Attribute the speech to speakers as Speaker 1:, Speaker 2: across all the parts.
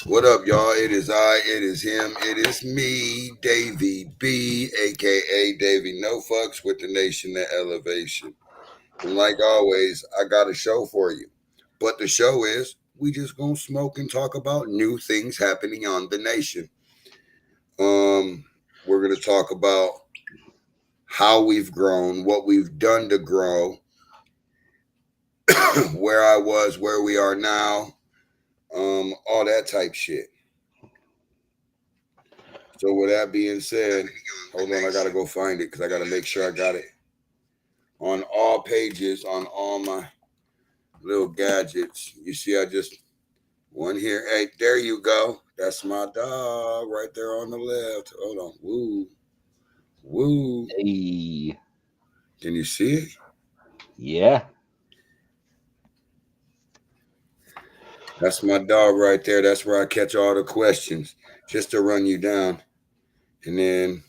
Speaker 1: What up, y'all? It is I, it is him, it is me, Davey B, aka Davey No Fucks with the Nation at Elevation. And like always, I got a show for you. But the show is we just gonna smoke and talk about new things happening on the nation. Um, we're gonna talk about how we've grown, what we've done to grow, where I was, where we are now, all that type shit. So with that being said, hold on, I gotta go find it because I gotta make sure I got it on all pages, on all my little gadgets. You see, I just one here. Hey, there you go. That's my dog right there on the left. Hold on. Woo. Woo.
Speaker 2: Hey,
Speaker 1: Can you see it?
Speaker 2: yeah.
Speaker 1: That's my dog right there. That's where I catch all the questions just to run you down. And then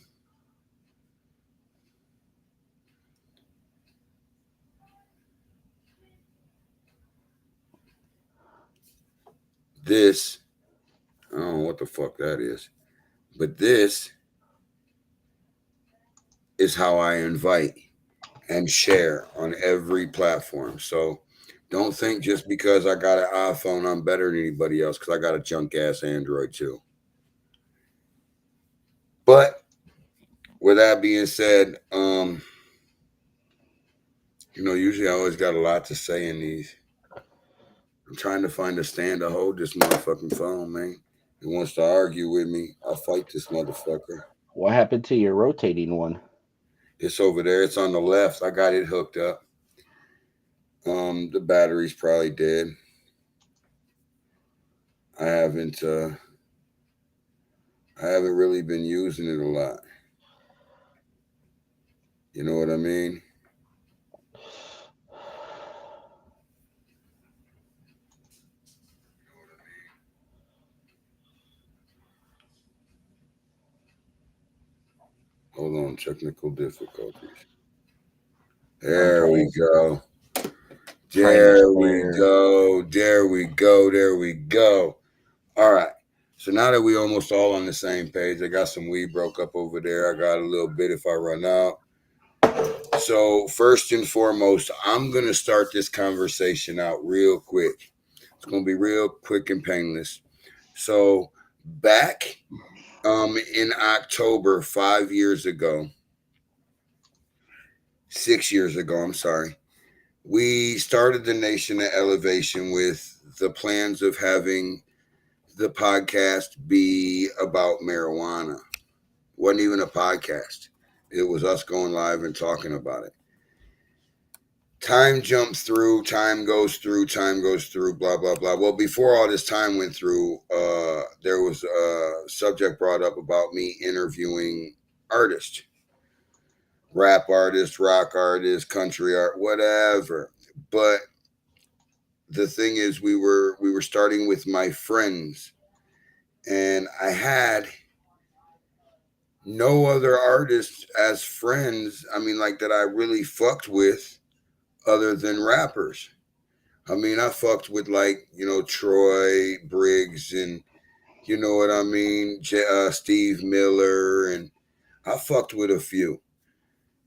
Speaker 1: this, I don't know what the fuck that is, but this is how I invite and share on every platform. So don't think just because I got an iPhone, I'm better than anybody else because I got a junk ass Android too. But with that being said, usually I always got a lot to say in these. I'm trying to find a stand to hold this motherfucking phone, man. He wants to argue with me. I'll fight this motherfucker.
Speaker 2: What happened to your rotating one?
Speaker 1: It's over there. It's on the left. I got it hooked up. The battery's probably dead. I haven't uh I haven't really been using it a lot. You know what I mean? Hold on, technical difficulties.
Speaker 2: I'm
Speaker 1: There we
Speaker 2: trying
Speaker 1: go.
Speaker 2: trying to
Speaker 1: There we
Speaker 2: share.
Speaker 1: go. There we go. There we go. All right. So now that we almost all on the same page, I got some weed broke up over there. I got a little bit if I run out. So first and foremost, I'm gonna start this conversation out real quick. It's gonna be real quick and painless. So back in October 5 years ago, 6 years ago, I'm sorry, we started the Nation at Elevation with the plans of having the podcast be about marijuana. It wasn't even a podcast. It was us going live and talking about it. Time jumps through, time goes through, time goes through, blah, blah, blah. Well, before all this time went through, there was a subject brought up about me interviewing artists, rap artists, rock artists, country art, whatever. But the thing is, we were starting with my friends, and I had no other artists as friends. I mean, like that I really fucked with other than rappers. I mean, I fucked with like Troy Briggs and you know what I mean, Steve Miller, and I fucked with a few.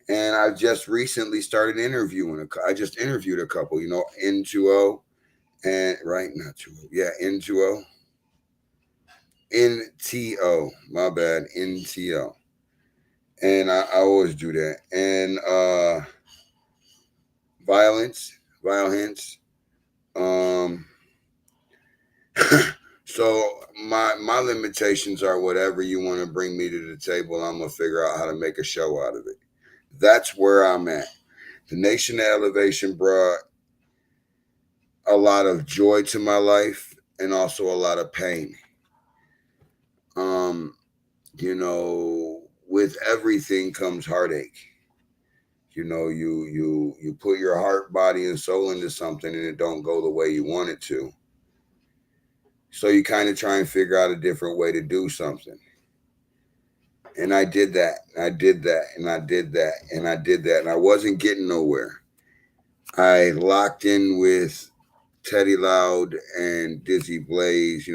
Speaker 1: And I just recently started interviewing. I just interviewed a couple. N2O and right, not 2O, yeah, N2O, NTO. My bad, NTO. And I always do that. And violence. Um, so my limitations are whatever you want to bring me to the table. I'm gonna figure out how to make a show out of it. That's where I'm at. The Nation of Elevation brought a lot of joy to my life and also a lot of pain. Um, with everything comes heartache. You put your heart, body, and soul into something and it don't go the way you want it to. So you kind of try and figure out a different way to do something. And I did that. I did that. And I did that. And I did that. And I wasn't getting nowhere. I locked in with Teddy Loud and Dizzy Blaze,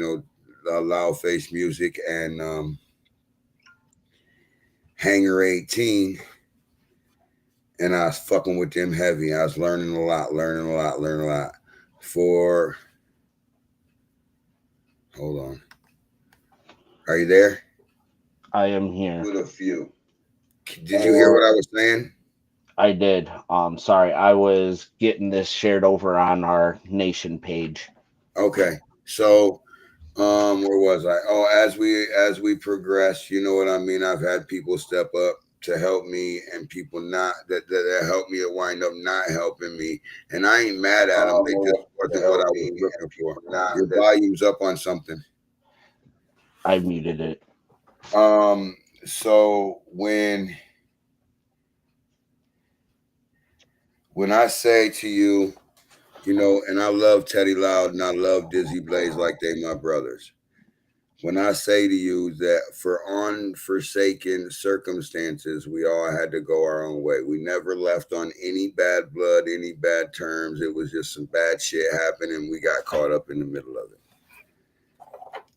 Speaker 1: Loud Face Music and Hangar 18, and I was fucking with them heavy. I was learning a lot. Hold on. Are you there?
Speaker 2: I am here.
Speaker 1: With a few. Did you hear what I was saying?
Speaker 2: I did. Sorry, I was getting this shared over on our nation page.
Speaker 1: Okay. So, where was I? Oh, as we progress, you know what I mean? I've had people step up to help me, and people not that help me to wind up not helping me. And I ain't mad at them. They just wasn't what I was looking for. Your volume's up on something.
Speaker 2: I muted it.
Speaker 1: So when I say to you, you know, and I love Teddy Loud and I love Dizzy Blaze like they my brothers. When I say to you that for unforsaken circumstances, we all had to go our own way. We never left on any bad blood, any bad terms. It was just some bad shit happened and we got caught up in the middle of it.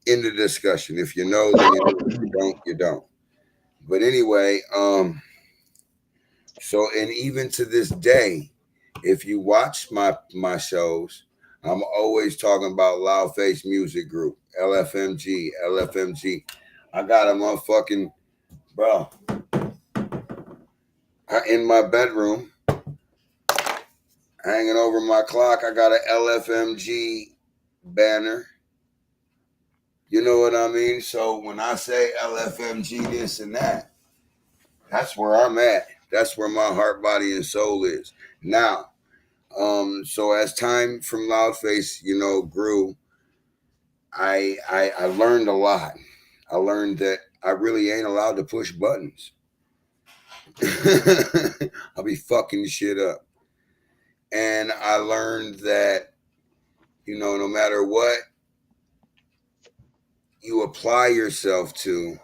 Speaker 1: In the discussion. If you know, then you know. If you don't, you don't. But anyway, so and even to this day, if you watch my shows, I'm always talking about Loud Face Music Group, LFMG. I got a motherfucking bro. In my bedroom, hanging over my clock, I got a LFMG banner. You know what I mean? So when I say LFMG this and that, that's where I'm at. That's where my heart, body, and soul is. Now, so as time from Loudface, you know, grew, I learned a lot. I learned that I really ain't allowed to push buttons. I'll be fucking shit up. And I learned that, you know, no matter what you apply yourself to,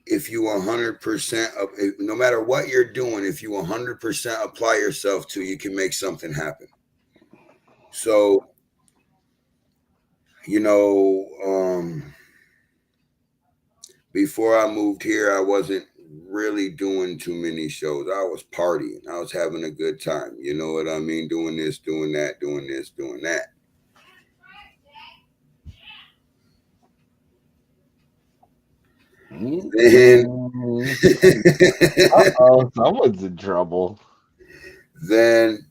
Speaker 1: if you 100% of, no matter what you're doing, if you 100% apply yourself to, you can make something happen. So, you know, before I moved here, I wasn't really doing too many shows. I was partying. I was having a good time. You know what I mean? Doing this, doing that, doing this, doing that. Then,
Speaker 2: Oh, someone's in trouble.
Speaker 1: then,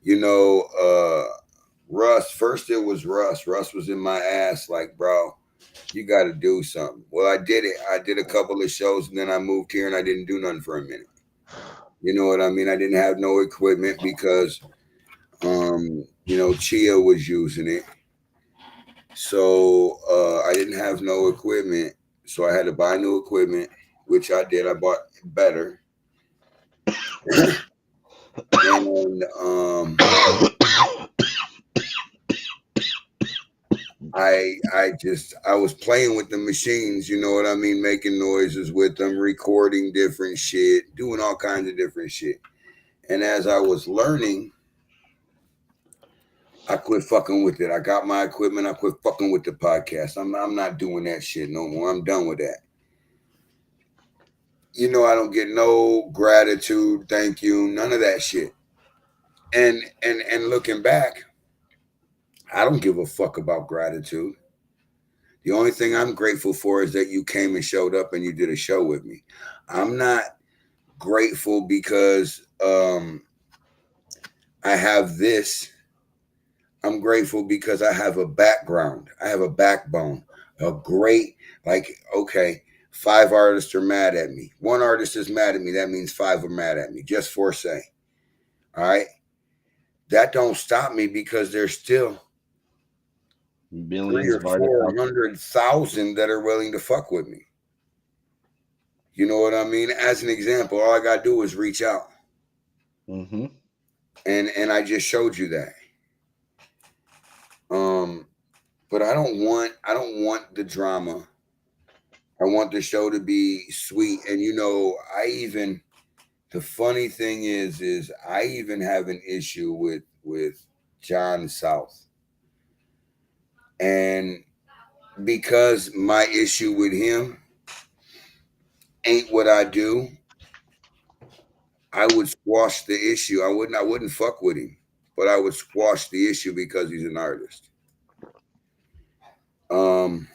Speaker 1: you know, Russ, first it was Russ. Russ was in my ass like, bro, you got to do something. Well, I did it. I did a couple of shows and then I moved here and I didn't do nothing for a minute. You know what I mean? I didn't have no equipment because, you know, Chia was using it. So I didn't have no equipment. So I had to buy new equipment, which I did. I bought better. And I was playing with the machines, you know what I mean, making noises with them, recording different shit, doing all kinds of different shit. And as I was learning, I quit fucking with it. I got my equipment. I quit fucking with the podcast. I'm not doing that shit no more. I'm done with that. You know, I don't get no gratitude, thank you, none of that shit. And looking back, I don't give a fuck about gratitude. The only thing I'm grateful for is that you came and showed up and you did a show with me. I'm not grateful because I have this. I'm grateful because I have a background. I have a backbone. A great, like, okay, 5 artists are mad at me. 1 artist is mad at me. That means 5 are mad at me, just for say. All right. That don't stop me because there's still
Speaker 2: Millions
Speaker 1: 300,000 or 400,000 that are willing to fuck with me. You know what I mean? As an example, all I gotta do is reach out.
Speaker 2: Mm-hmm.
Speaker 1: And I just showed you that. But I don't want the drama. I want the show to be sweet. And you know, the funny thing is I even have an issue with John South. And because my issue with him ain't what I do, I would squash the issue. I wouldn't fuck with him, but I would squash the issue because he's an artist. Um,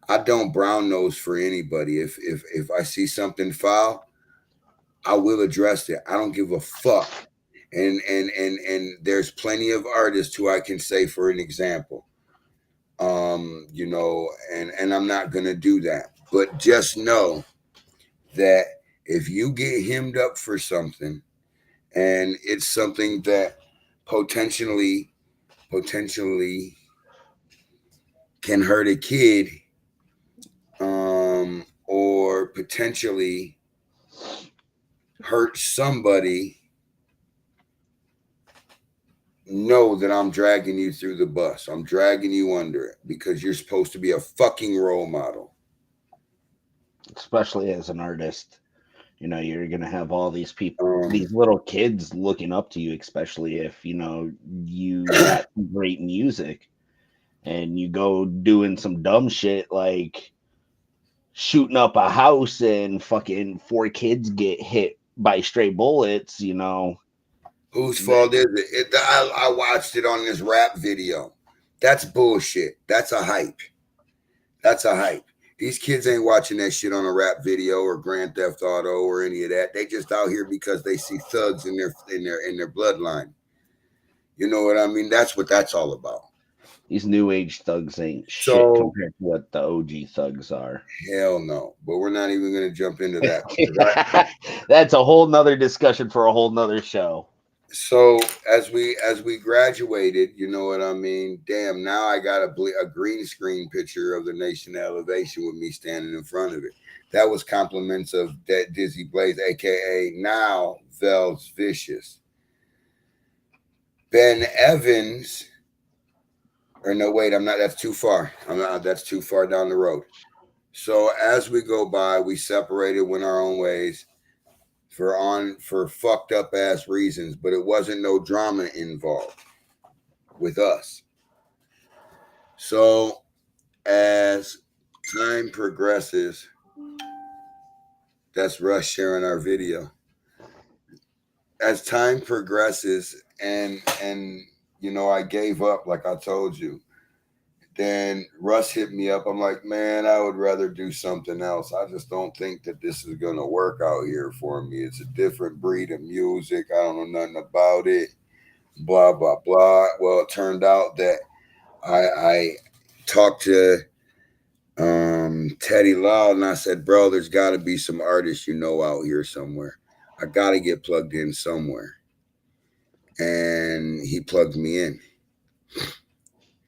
Speaker 1: I don't brown nose for anybody. If I see something foul, I will address it. I don't give a fuck. And there's plenty of artists who I can say for an example. And I'm not gonna do that. But just know that if you get hemmed up for something and it's something that potentially can hurt a kid, or potentially hurt somebody, know that I'm dragging you through the bus. I'm dragging you under it because you're supposed to be a fucking role model.
Speaker 2: Especially as an artist. You're gonna have all these people,
Speaker 1: Um,
Speaker 2: these little kids looking up to you, especially if you got great music and you go doing some dumb shit like shooting up a house and fucking 4 kids get hit by stray bullets.
Speaker 1: whose fault is it? I watched it on this rap video. That's bullshit. That's a hype. That's a hype. These kids ain't watching that shit on a rap video or Grand Theft Auto or any of that. They just out here because they see thugs in their bloodline. You know what I mean? That's what that's all about.
Speaker 2: These new age thugs ain't shit
Speaker 1: So
Speaker 2: compared to what the OG thugs are.
Speaker 1: hell no. But we're not even going to jump into that because
Speaker 2: That's a whole nother discussion for a whole nother show.
Speaker 1: so as we graduated, you know what I mean. Damn, now I got a green screen picture of the Nation Elevation with me standing in front of it. That was compliments of that Dizzy Blaze, aka now Vel's Vicious. Ben Evans, or no, wait, I'm not. That's too far. I'm not. That's too far down the road. So as we go by, we separated, went our own ways for fucked up ass reasons, but it wasn't no drama involved with us. So as time progresses, that's Russ sharing our video. As time progresses and I gave up like I told you. Then Russ hit me up. I'm like, man, I would rather do something else. I just don't think that this is gonna work out here for me. It's a different breed of music. I don't know nothing about it. Blah blah blah. Well, it turned out that I talked to Teddy Law and I said, bro, there's got to be some artists out here somewhere. I got to get plugged in somewhere, and he plugged me in.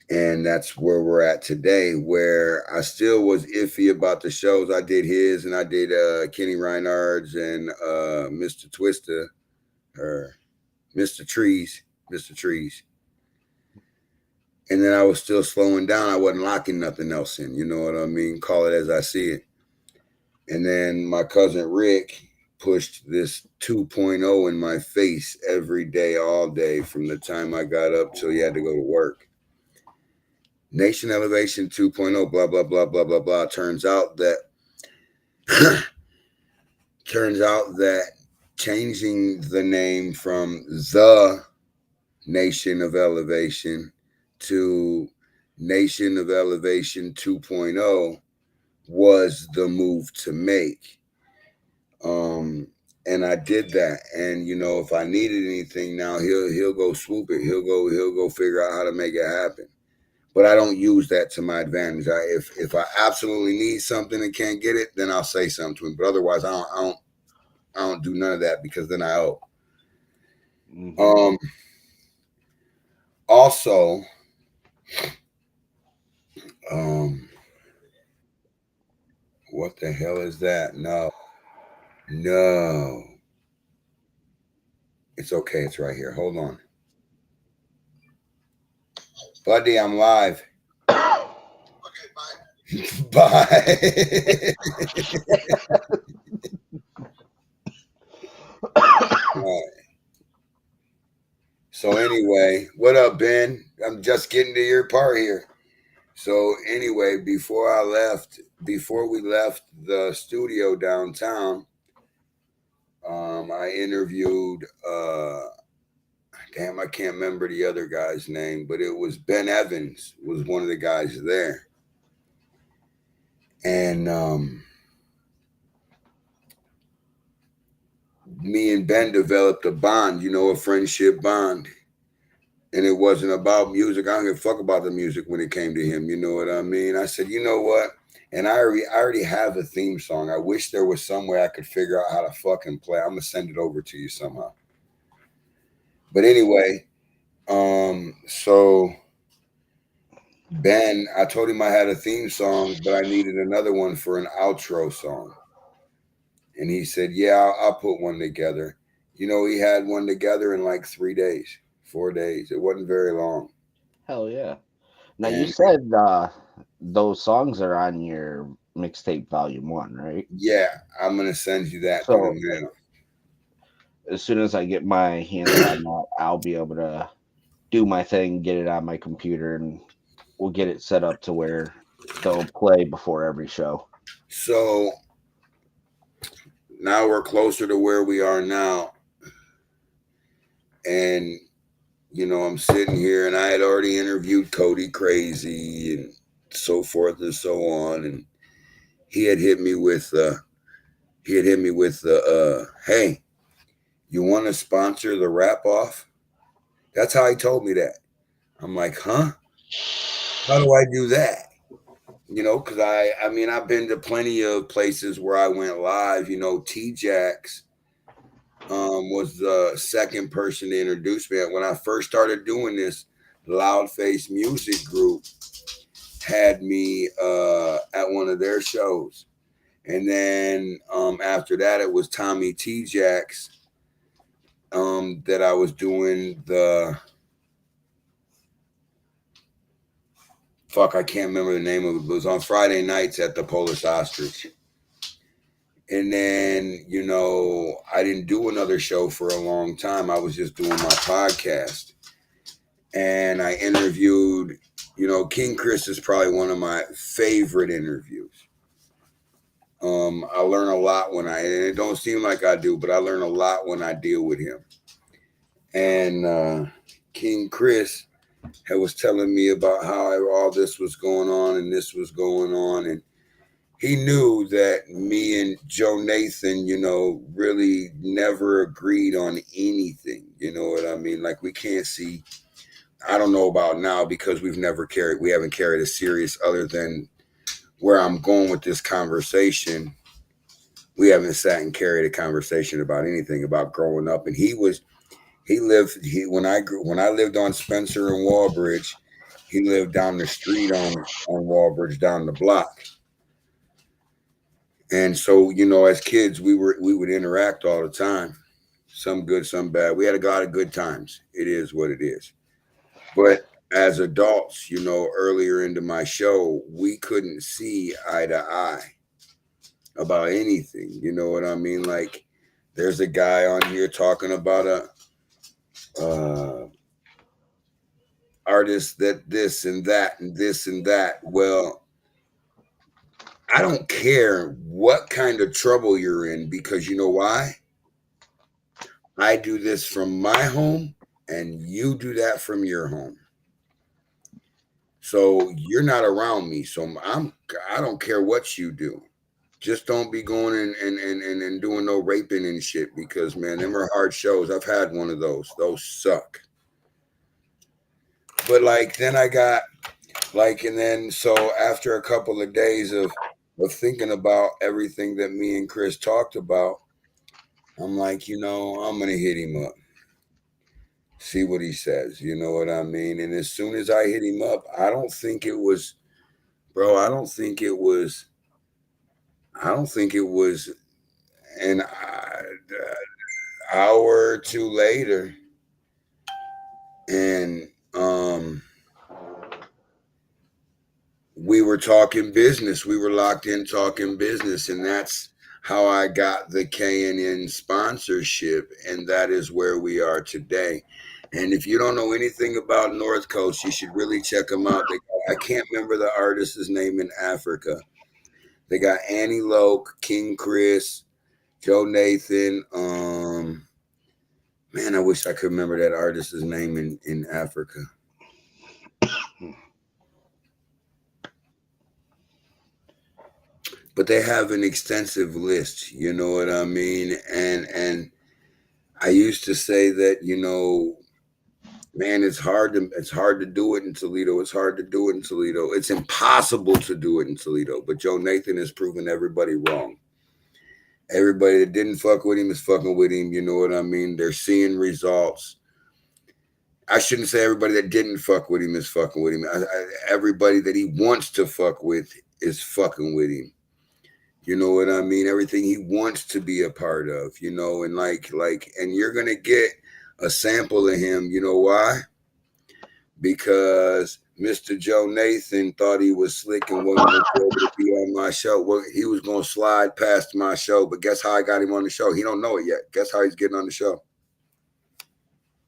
Speaker 1: And that's where we're at today, where I still was iffy about the shows. I did his and I did Kenny Reinhardt's and Mr. Twista or Mr. Trees. And then I was still slowing down. I wasn't locking nothing else in. You know what I mean? Call it as I see it. And then my cousin Rick pushed this 2.0 in my face every day, all day, from the time I got up till he had to go to work. Nation Elevation 2.0, blah, blah, blah, blah, blah, blah. Turns out that changing the name from the Nation of Elevation to Nation of Elevation 2.0 was the move to make. And I did that. And if I needed anything now, he'll go swoop it. He'll go figure out how to make it happen. But I don't use that to my advantage. If I absolutely need something and can't get it, then I'll say something to him. But otherwise, I don't do none of that because then I owe. Mm-hmm. Also, what the hell is that? No. It's okay. It's right here. Hold on. Buddy, I'm live. Okay, bye. Bye. All right. So anyway, what up, Ben? I'm just getting to your part here. So anyway, before we left the studio downtown, I interviewed damn, I can't remember the other guy's name, but it was Ben Evans was one of the guys there. And me and Ben developed a bond, a friendship bond. And it wasn't about music. I don't give a fuck about the music when it came to him. You know what I mean? I said, you know what? And I already have a theme song. I wish there was some way I could figure out how to fucking play. I'm gonna send it over to you somehow. But anyway, so Ben, I told him I had a theme song, but I needed another one for an outro song. And he said, yeah, I'll put one together. He had one together in like 3 days, 4 days. It wasn't very long.
Speaker 2: Hell yeah. Now you
Speaker 1: And
Speaker 2: said those songs are on your mixtape volume 1, right?
Speaker 1: yeah, I'm gonna send you that
Speaker 2: So
Speaker 1: through the mail.
Speaker 2: as soon as I get my hands on that, I'll be able to do my thing, get it on my computer, and we'll get it set up to where they'll play before every show.
Speaker 1: So now we're closer to where we are now. And, I'm sitting here and I had already interviewed Cody Crazy and so forth and so on. And he had hit me with, hey, you want to sponsor the Rap Off? That's how he told me that. I'm like, huh? How do I do that? Because I've been to plenty of places where I went live. T-Jax was the second person to introduce me. When I first started doing this, Loudface Music Group had me at one of their shows. And then after that, it was Tommy T-Jax that I was doing I can't remember the name of it, but it was on Friday nights at the Polish Ostrich. And then, I didn't do another show for a long time. I was just doing my podcast. And I interviewed, King Chris is probably one of my favorite interviews. I learn a lot and it don't seem like I do, but I learn a lot when I deal with him. And King Chris was telling me about how all this was going on and this was going on. And he knew that me and Joe Nathan, really never agreed on anything. You know what I mean? Like we can't see, I don't know about now because we haven't carried a serious other than where I'm going with this conversation. We haven't sat and carried a conversation about anything about growing up. And when I lived on Spencer and Wallbridge, he lived down the street on Wallbridge, down the block. And so, as kids, we would interact all the time, some good, some bad. We had a lot of good times. It is what it is. But as adults, earlier into my show, we couldn't see eye to eye about anything. You know what I mean? Like there's a guy on here talking about a artist that this and that and this and that. Well, I don't care what kind of trouble you're in because you know why? I do this from my home and you do that from your home. So you're not around me. So I don't care what you do. Just don't be going and doing no raping and shit because, man, them are hard shows. I've had one of those. Those suck. But then I got and then so after a couple of days of thinking about everything that me and Chris talked about, I'm like, I'm going to hit him up. See what he says. You know what I mean? And as soon as I hit him up, I don't think it was an hour or two later. And we were talking business. We were locked in talking business. And that's how I got the K&N sponsorship. And that is where we are today. And if you don't know anything about North Coast, you should really check them out. I can't remember the artist's name in Africa. They got Annie Loke, King Chris, Joe Nathan. Man, I wish I could remember that artist's name in Africa. But they have an extensive list, you know what I mean? And I used to say that, you know, man, it's hard to do it in Toledo. It's hard to do it in Toledo. It's impossible to do it in Toledo. But Joe Nathan has proven everybody wrong. Everybody that didn't fuck with him is fucking with him. You know what I mean? They're seeing results. I shouldn't say everybody that didn't fuck with him is fucking with him. Everybody that he wants to fuck with is fucking with him. You know what I mean? Everything he wants to be a part of, you know, and and you're going to get a sample of him. You know why? Because Mr. Joe Nathan thought he was slick and wasn't going to be able to be on my show. Well, he was going to slide past my show, but guess how I got him on the show? He don't know it yet. Guess how he's getting on the show?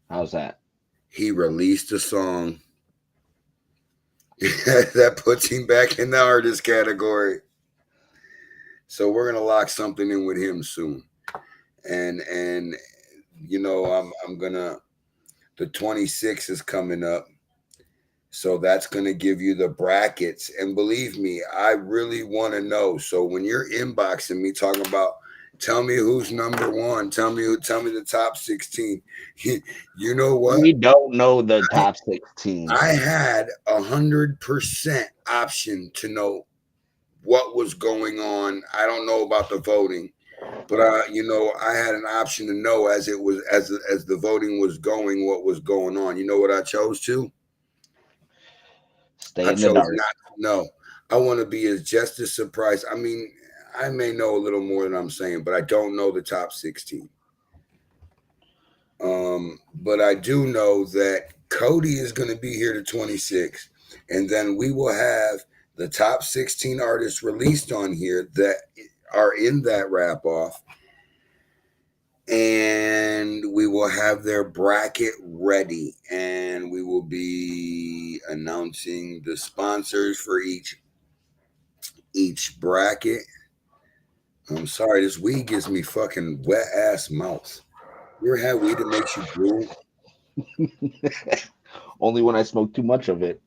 Speaker 2: How's that?
Speaker 1: He released a song that puts him back in the artist category. So we're gonna lock something in with him soon, and you know I'm gonna, the 26th is coming up, so that's gonna give you the brackets. And believe me, I really want to know. So when you're inboxing me talking about, tell me who's number one, tell me the top 16. You know what?
Speaker 2: We don't know the top 16.
Speaker 1: I had 100% option to know what was going on. I don't know about the voting, but you know, I had an option to know as the voting was going, what was going on. You know what I chose to?
Speaker 2: Stay in the dark.
Speaker 1: Not to know. I want to be just as surprised. I mean, I may know a little more than I'm saying, but I don't know the top 16. But I do know that Cody is going to be here to 26, and then we will have the top 16 artists released on here that are in that wrap off, and we will have their bracket ready, and we will be announcing the sponsors for each bracket. I'm sorry, this weed gives me fucking wet ass mouth. You ever had weed that makes you drool?
Speaker 2: Only when I smoke too much of it.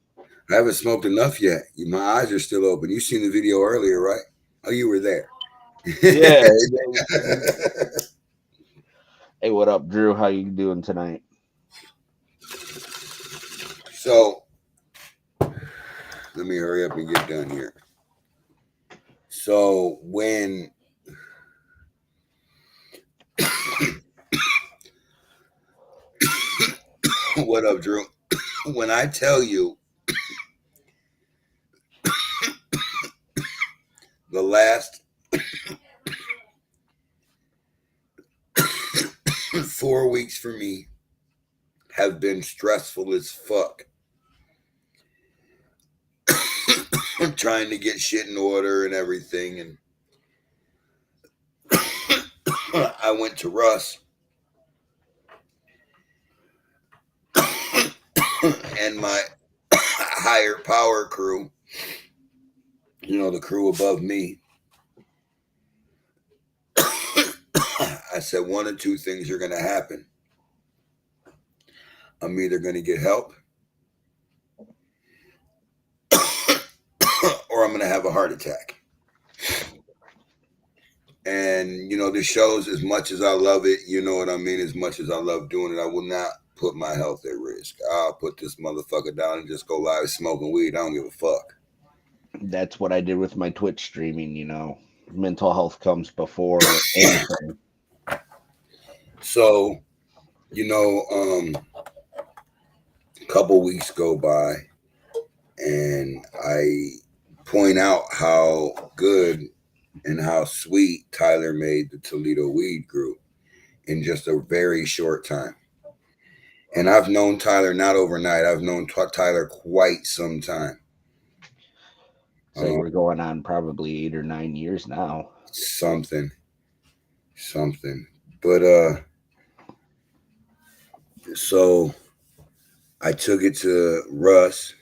Speaker 1: I haven't smoked enough yet. My eyes are still open. You seen the video earlier, right? Oh, you were there.
Speaker 2: Yeah. Hey, what up, Drew? How you doing tonight?
Speaker 1: So, let me hurry up and get done here. So, when what up, Drew? When I tell you the last 4 weeks for me have been stressful as fuck. I'm trying to get shit in order and everything, and I went to Russ and my higher power crew, you know, the crew above me. I said one of two things are going to happen. I'm either going to get help or I'm going to have a heart attack. And, you know, the shows, as much as I love it, you know what I mean, as much as I love doing it, I will not put my health at risk. I'll put this motherfucker down and just go live smoking weed. I don't give a fuck.
Speaker 2: That's what I did with my Twitch streaming, you know. Mental health comes before anything.
Speaker 1: So, you know, a couple weeks go by and I point out how good and how sweet Tyler made the Toledo Weed Group in just a very short time. And I've known Tyler not overnight. I've known Tyler quite some time.
Speaker 2: So we're going on probably 8 or 9 years now.
Speaker 1: Something. But so I took it to Russ,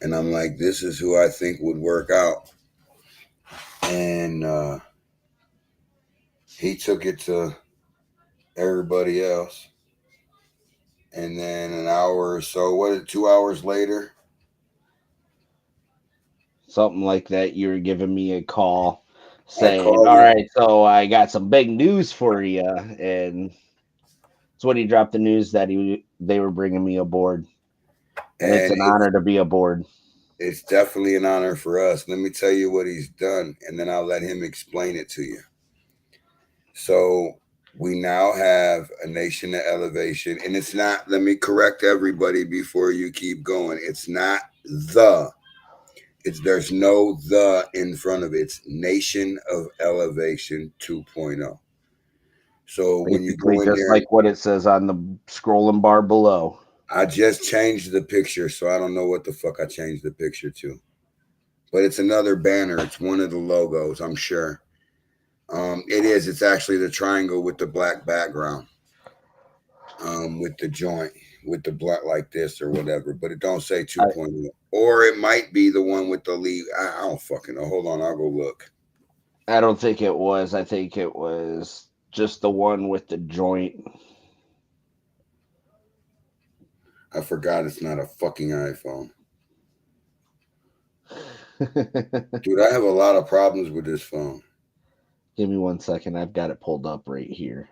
Speaker 1: and I'm like, this is who I think would work out. And he took it to everybody else. And then an hour or so, 2 hours later?
Speaker 2: Something like that. You were giving me a call
Speaker 1: I
Speaker 2: saying,
Speaker 1: called
Speaker 2: all
Speaker 1: him.
Speaker 2: right, so I got some big news for you. And it's when he dropped the news that they were bringing me aboard. And it's
Speaker 1: And
Speaker 2: an honor to be aboard.
Speaker 1: it's definitely an honor for us. Let me tell you what he's done, and then I'll let him explain it to you. So we now have a Nation of Elevation, and it's not, let me correct everybody before you keep going. It's not there's no the in front of it. It's Nation of Elevation 2.0. So when you
Speaker 2: Basically,
Speaker 1: go in
Speaker 2: just
Speaker 1: there,
Speaker 2: like what it says on the scrolling bar below.
Speaker 1: I just changed the picture, so I don't know what the fuck I changed the picture to. But it's another banner. It's one of the logos, I'm sure. It is. It's actually the triangle with the black background, with the joint, with the black like this or whatever. But it don't say 2.0. Or it might be the one with the lead. I don't fucking know. Hold on, I'll go look.
Speaker 2: I don't think it was. I think it was just the one with the joint.
Speaker 1: I forgot it's not a fucking iPhone. Dude, I have a lot of problems with this phone.
Speaker 2: Give me 1 second. I've got it pulled up right here.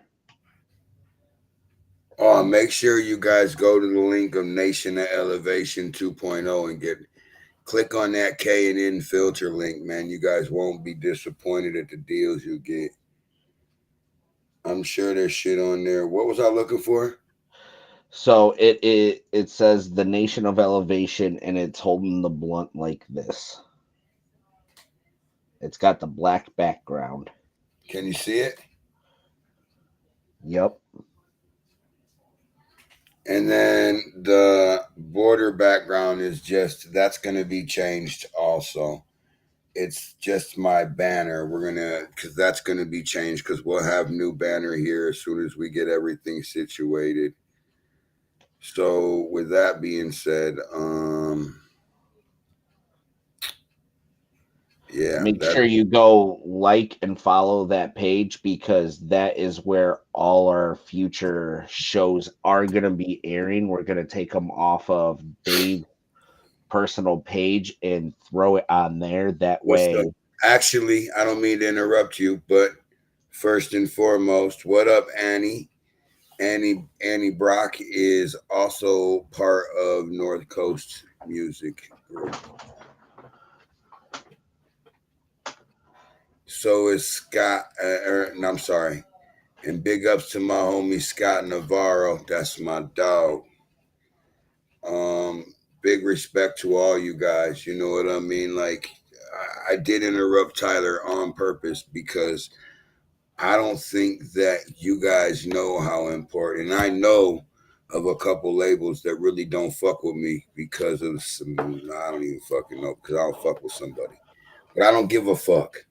Speaker 1: Oh, make sure you guys go to the link of Nation of Elevation 2.0 and click on that K&N filter link, man. You guys won't be disappointed at the deals you get. I'm sure there's shit on there. What was I looking for?
Speaker 2: So it says the Nation of Elevation, and it's holding the blunt like this. It's got the black background.
Speaker 1: Can you see it?
Speaker 2: Yep.
Speaker 1: And then the border background is that's going to be changed also. It's just my banner. Because that's going to be changed because we'll have new banner here as soon as we get everything situated. So with that being said, yeah.
Speaker 2: Make sure you go like and follow that page, because that is where all our future shows are going to be airing. We're going to take them off of Dave's personal page and throw it on there. That
Speaker 1: What's up?
Speaker 2: way.
Speaker 1: Actually, I don't mean to interrupt you, but first and foremost, what up, Annie? Annie Brock is also part of North Coast Music Group. So is Scott. I'm sorry. And big ups to my homie Scott Navarro. That's my dog. Big respect to all you guys. You know what I mean? Like, I did interrupt Tyler on purpose because I don't think that you guys know how important. And I know of a couple labels that really don't fuck with me because of some. I don't even fucking know because I don't fuck with somebody. But I don't give a fuck.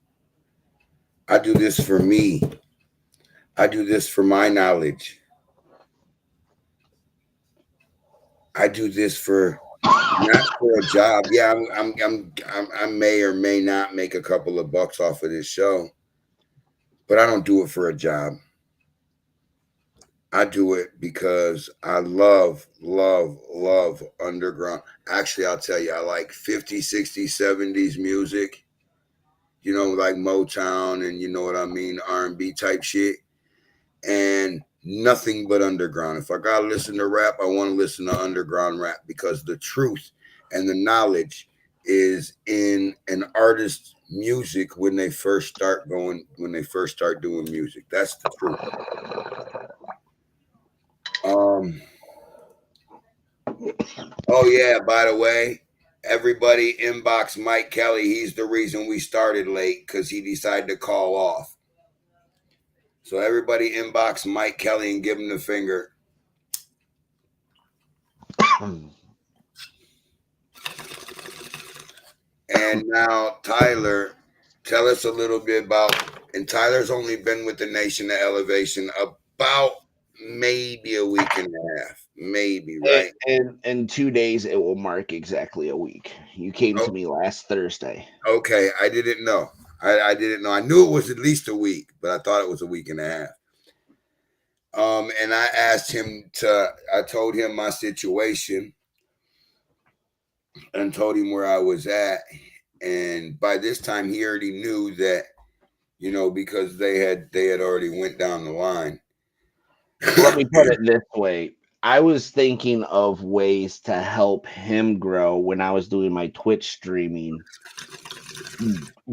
Speaker 1: I do this for me. I do this for my knowledge. I do this for not for a job. Yeah, I may or may not make a couple of bucks off of this show, but I don't do it for a job. I do it because I love underground. Actually, I'll tell you, I like 50s, 60s, 70s music. You know, like Motown and you know what I mean, R&B type shit. And nothing but underground. If I gotta listen to rap, I want to listen to underground rap because the truth and the knowledge is in an artist's music when they first start doing music. That's the truth. Oh yeah, by the way, everybody inbox Mike Kelly. He's the reason we started late because he decided to call off. So everybody inbox Mike Kelly and give him the finger. And now, Tyler, tell us a little bit about. And Tyler's only been with the Nation of Elevation about maybe a week and a half. Maybe, right?
Speaker 2: And in 2 days, it will mark exactly a week. You came to
Speaker 1: Oh,
Speaker 2: me last Thursday.
Speaker 1: okay. I didn't know. I didn't know. I knew it was at least a week, but I thought it was a week and a half. And I asked him to. I told him my situation and told him where I was at. And by this time, he already knew that, because they had already went down the line.
Speaker 2: Let me put it this way. I was thinking of ways to help him grow when I was doing my Twitch streaming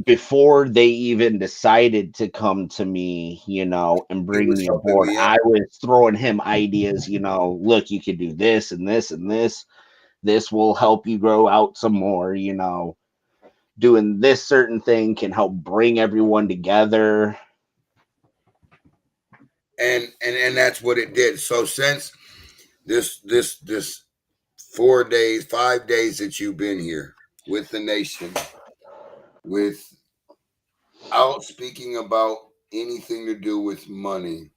Speaker 2: before they even decided to come to me, and
Speaker 1: He
Speaker 2: bring
Speaker 1: was
Speaker 2: me
Speaker 1: helping
Speaker 2: aboard.
Speaker 1: me
Speaker 2: I
Speaker 1: out.
Speaker 2: was throwing him ideas, look, you could do this and this and this. This will help you grow out some more, doing this certain thing can help bring everyone together.
Speaker 1: And that's what it did. So since this 4 days, 5 days that you've been here with the nation, without speaking about anything to do with money,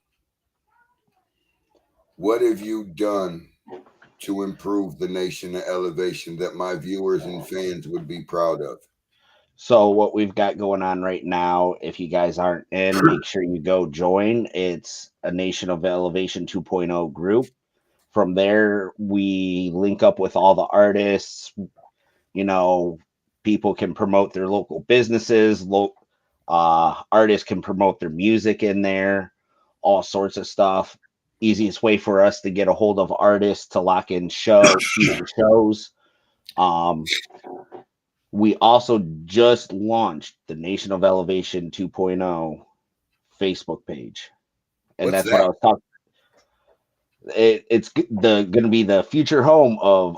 Speaker 1: what have you done to improve the nation and elevation that my viewers and fans would be proud of?
Speaker 2: So what we've got going on right now, if you guys aren't in, make sure you go join. It's a Nation of Elevation 2.0 group. From there, we link up with all the artists. You know, people can promote their local businesses. Artists can promote their music in there, all sorts of stuff. Easiest way for us to get a hold of artists to lock in future shows. Um, we also just launched the Nation of Elevation 2.0 Facebook page, and
Speaker 1: What's
Speaker 2: that's what I
Speaker 1: that?
Speaker 2: was talking. It's going to be the future home of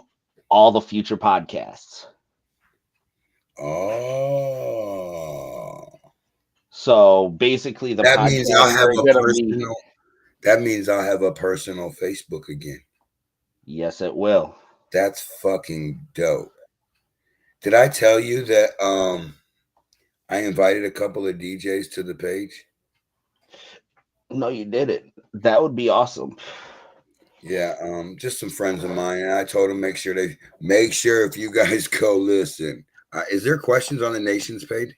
Speaker 2: all the future podcasts.
Speaker 1: Oh,
Speaker 2: So basically, the
Speaker 1: that means I'll
Speaker 2: podcasts
Speaker 1: have
Speaker 2: are
Speaker 1: a
Speaker 2: going to be.
Speaker 1: personal. That means I'll have a personal Facebook again.
Speaker 2: Yes, it will.
Speaker 1: That's fucking dope. Did I tell you that I invited a couple of DJs to the page?
Speaker 2: No, you did it. That would be awesome.
Speaker 1: Yeah, just some friends of mine. And I told them make sure if you guys go listen. Is there questions on the nation's page?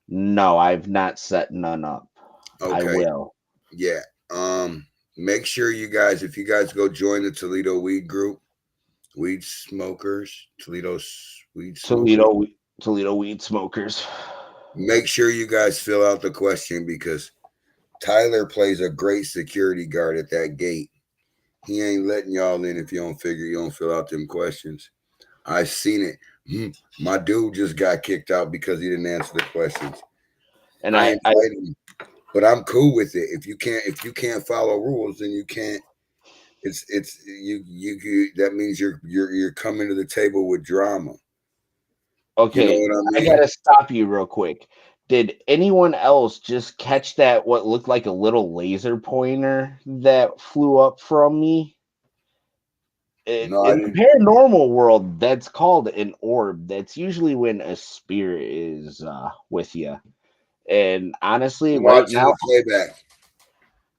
Speaker 2: No, I've not set none up. I
Speaker 1: Okay,
Speaker 2: will.
Speaker 1: yeah. Make sure you guys, if you guys go join the Toledo Weed Group, Weed Smokers, Toledo Weed Smokers.
Speaker 2: Toledo, Toledo weed smokers.
Speaker 1: Make sure you guys fill out the question because Tyler plays a great security guard at that gate. He ain't letting y'all in if you don't fill out them questions. I've seen it. My dude just got kicked out because he didn't answer the questions.
Speaker 2: And
Speaker 1: I
Speaker 2: I
Speaker 1: invited him, but I'm cool with it. If you can't follow rules, then you can't. It's you. That means you're coming to the table with drama. You know
Speaker 2: Okay,
Speaker 1: what I
Speaker 2: I
Speaker 1: mean?
Speaker 2: gotta stop you real quick. Did anyone else just catch that what looked like a little laser pointer that flew up from me?
Speaker 1: No, I
Speaker 2: In the
Speaker 1: didn't.
Speaker 2: paranormal world, that's called an orb. That's usually when a spirit is with you. And honestly,
Speaker 1: I'm
Speaker 2: right
Speaker 1: watching the
Speaker 2: now,
Speaker 1: playback.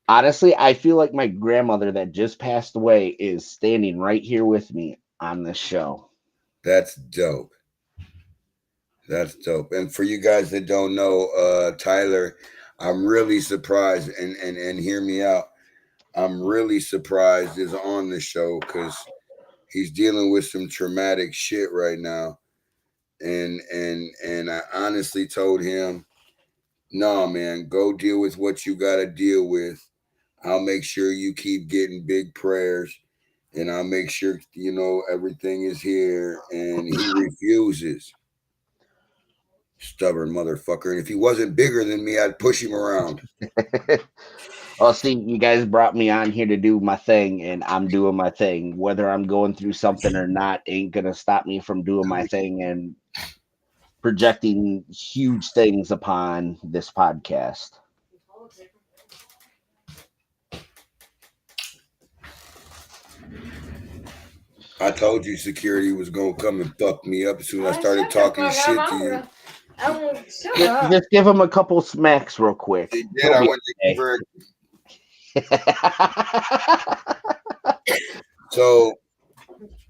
Speaker 2: I feel like my grandmother that just passed away is standing right here with me on this show.
Speaker 1: That's dope. That's dope. And for you guys that don't know, Tyler, I'm really surprised and hear me out. I'm really surprised is on the show because he's dealing with some traumatic shit right now. And I honestly told him, no, man, go deal with what you gotta deal with. I'll make sure you keep getting big prayers and I'll make sure everything is here. And he refuses. Stubborn motherfucker. And if he wasn't bigger than me, I'd push him around.
Speaker 2: Well, see, you guys brought me on here to do my thing, and I'm doing my thing. Whether I'm going through something or not ain't gonna stop me from doing my thing and projecting huge things upon this podcast.
Speaker 1: I told you security was gonna come and fuck me up as soon as I started talking shit to you.
Speaker 2: Just give him a couple smacks real quick.
Speaker 1: He did.
Speaker 2: He'll
Speaker 1: I
Speaker 2: be
Speaker 1: went to
Speaker 2: okay.
Speaker 1: give her. So,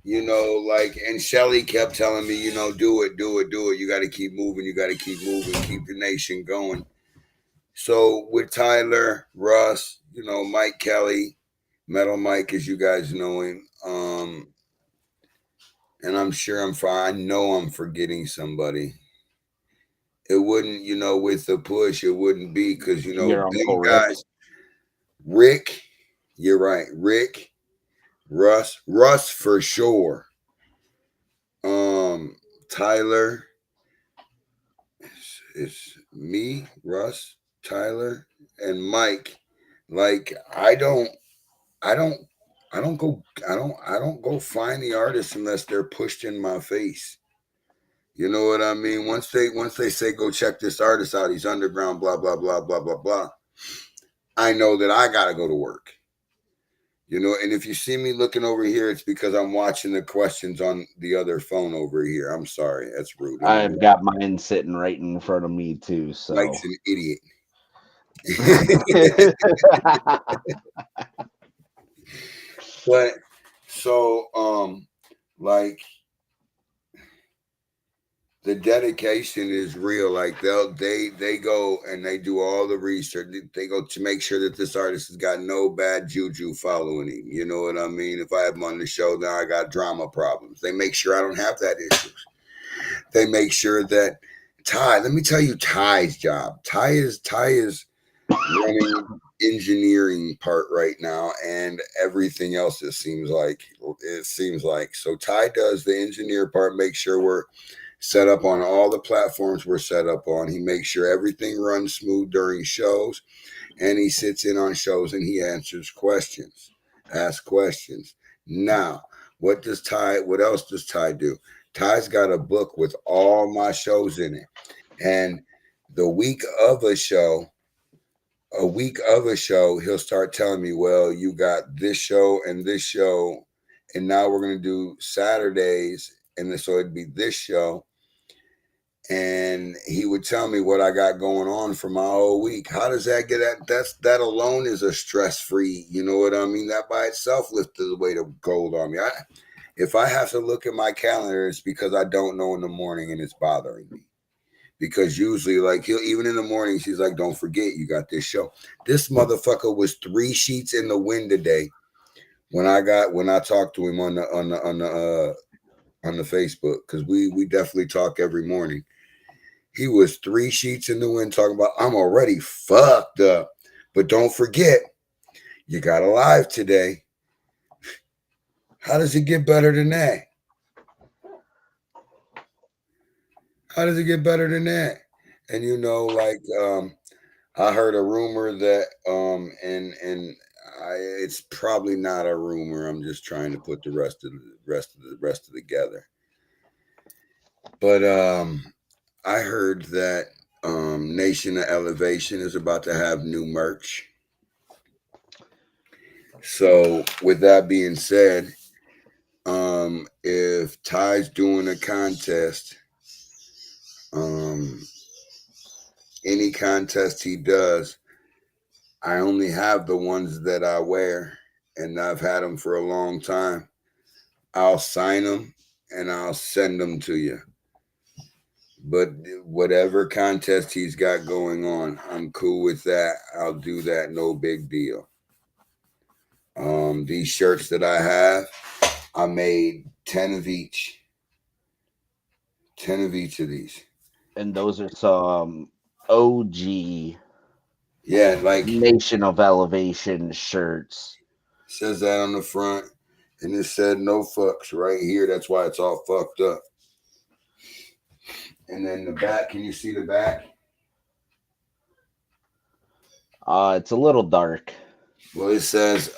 Speaker 1: like, and Shelly kept telling me, do it, do it, do it. You got to keep moving. You got to keep moving, keep the nation going. So with Tyler, Russ, Mike Kelly, Metal Mike, as you guys know him, and I'm sure I'm fine. I know I'm forgetting somebody. It wouldn't, with the push, it wouldn't be because,
Speaker 2: Your Uncle
Speaker 1: them
Speaker 2: Rick.
Speaker 1: guys, Rick, you're right, Rick, Russ for sure. Tyler, it's me, Russ, Tyler, and Mike. Like I don't go find the artists unless they're pushed in my face. You know what I mean? Once they say go check this artist out, he's underground, blah blah blah blah blah blah. I know that I gotta go to work. And if you see me looking over here, it's because I'm watching the questions on the other phone over here. I'm sorry, that's rude.
Speaker 2: I've got mine sitting right in front of me too. So
Speaker 1: Mike's an idiot. But so like the dedication is real. Like they go and they do all the research. They go to make sure that this artist has got no bad juju following him. You know what I mean? If I have him on the show, now I got drama problems. They make sure I don't have that issue. They make sure that Ty. Let me tell you, Ty's job. Ty is running engineering part right now, and everything else. It seems like so. Ty does the engineer part. Make sure we're set up on all the platforms we're set up on. He makes sure everything runs smooth during shows, and he sits in on shows and he answers questions, asks questions. Now, what else does Ty do? Ty's got a book with all my shows in it. And the week of a show, he'll start telling me, well, you got this show, and now we're going to do Saturdays. And so it'd be this show. And he would tell me what I got going on for my whole week. How does that get at? That alone is a stress-free, you know what I mean? That by itself lifted the weight of gold on me. If I have to look at my calendar, it's because I don't know in the morning and it's bothering me. Because usually, like, even in the morning, she's like, don't forget, you got this show. This motherfucker was 3 sheets in the wind today when I talked to him on the Facebook, because we definitely talk every morning. He was 3 sheets in the wind talking about, I'm already fucked up. But don't forget, you got a live today. How does it get better than that? How does it get better than that? And I heard a rumor that it's probably not a rumor. I'm just trying to put the rest together. But I heard that Nation of Elevation is about to have new merch. So with that being said, if Ty's doing a contest, any contest he does, I only have the ones that I wear, and I've had them for a long time. I'll sign them and I'll send them to you. But whatever contest he's got going on, I'm cool with that. I'll do that. No big deal. These shirts that I have, I made 10 of each. 10 of each of these.
Speaker 2: And those are some OG,
Speaker 1: yeah, like
Speaker 2: Nation of Elevation shirts.
Speaker 1: Says that on the front, and it said no fucks right here. That's why it's all fucked up. And then the back, can you see the back?
Speaker 2: It's a little dark.
Speaker 1: Well, it says,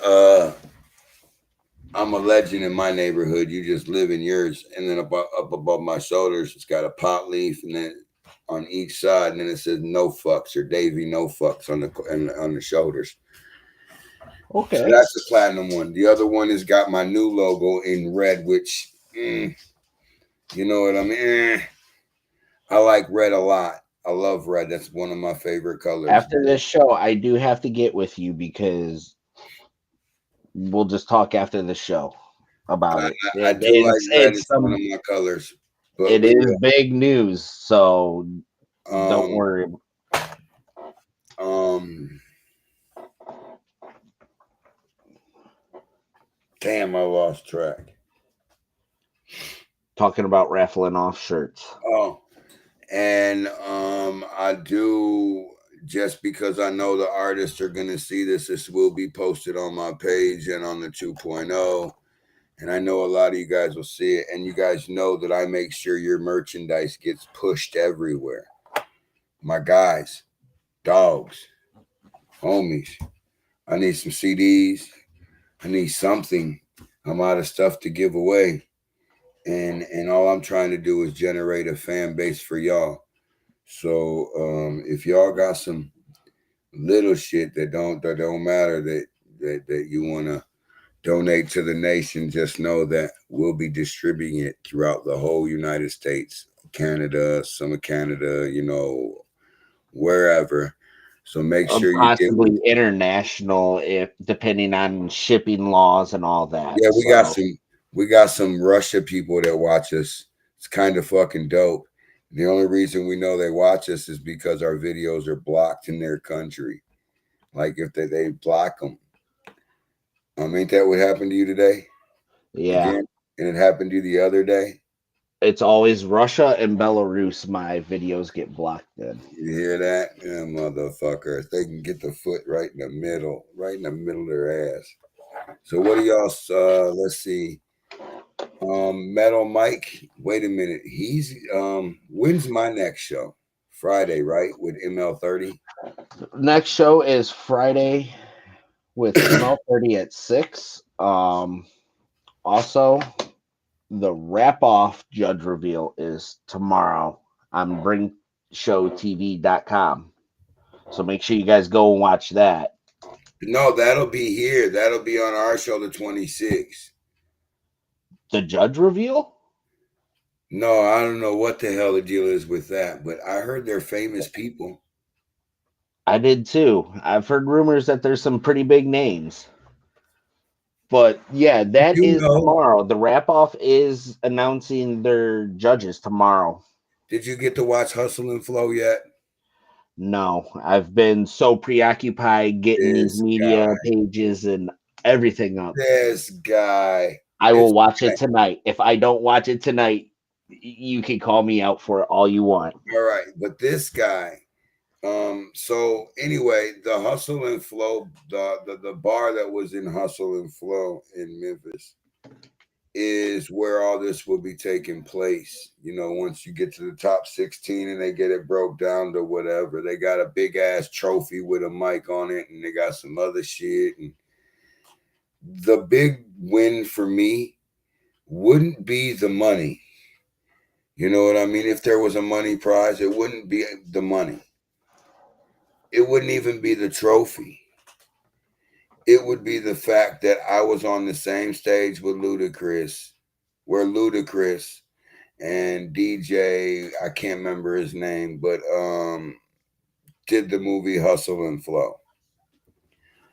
Speaker 1: I'm a legend in my neighborhood. You just live in yours. And then up above my shoulders, it's got a pot leaf, and then on each side, and then it says no fucks, or Davey no fucks on the shoulders.
Speaker 2: Okay.
Speaker 1: So that's the platinum one. The other one has got my new logo in red, which, you know what I mean? I like red a lot. I love red. That's one of my favorite colors.
Speaker 2: After this show, I do have to get with you because we'll just talk after the show about it.
Speaker 1: I do like red.
Speaker 2: It's
Speaker 1: It's one of my colors, but
Speaker 2: it
Speaker 1: we
Speaker 2: is big news, so don't
Speaker 1: um
Speaker 2: worry.
Speaker 1: um. Damn, I lost track.
Speaker 2: Talking about raffling off shirts.
Speaker 1: Oh, and I do, just because I know the artists are gonna see this. This will be posted on my page and on the 2.0. And I know a lot of you guys will see it. And you guys know that I make sure your merchandise gets pushed everywhere. My guys, dogs, homies. I need some CDs. I need something. I'm out of stuff to give away. And all I'm trying to do is generate a fan base for y'all. So if y'all got some little shit that don't matter, that you want to donate to the nation, just know that we'll be distributing it throughout the whole United States, Canada, some of Canada, wherever. So make sure you get.
Speaker 2: Possibly international, if depending on shipping laws and all that.
Speaker 1: Yeah,
Speaker 2: So
Speaker 1: we got some Russia people that watch us. It's kind of fucking dope. The only reason we know they watch us is because our videos are blocked in their country. Like if they block them. Ain't that what happened to you today?
Speaker 2: yeah,
Speaker 1: Again, and it happened to you the other day.
Speaker 2: it's always Russia and Belarus. My videos get blocked in.
Speaker 1: You hear that? Yeah, motherfuckers. They can get the foot right in the middle of their ass. So what do y'all let's see. Metal Mike. Wait a minute. He's when's my next show? Friday, right? With ML30.
Speaker 2: Next show is Friday with ML30 at 6. Also, the wrap off judge reveal is tomorrow on bringshowtv.com. So make sure you guys go and watch that.
Speaker 1: No, that'll be here. That'll be on our show, the 26th.
Speaker 2: The judge reveal?
Speaker 1: No, I don't know what the hell the deal is with that, but I heard they're famous people.
Speaker 2: I did too. I've heard rumors that there's some pretty big names. But yeah, that is tomorrow. The wrap off is announcing their judges tomorrow.
Speaker 1: Did you get to watch Hustle and Flow yet?
Speaker 2: No, I've been so preoccupied getting these media pages and everything up.
Speaker 1: This guy.
Speaker 2: I will watch it tonight. If I don't watch it tonight, you can call me out for it all you want.
Speaker 1: All right, but this guy. So anyway, the Hustle and Flow, the bar that was in Hustle and Flow in Memphis is where all this will be taking place. Once you get to the top 16 and they get it broke down to whatever, they got a big ass trophy with a mic on it, and they got some other shit. And the big win for me wouldn't be the money. You know what I mean? If there was a money prize, it wouldn't be the money. It wouldn't even be the trophy. It would be the fact that I was on the same stage with Ludacris, where Ludacris and DJ, I can't remember his name, but did the movie Hustle and Flow.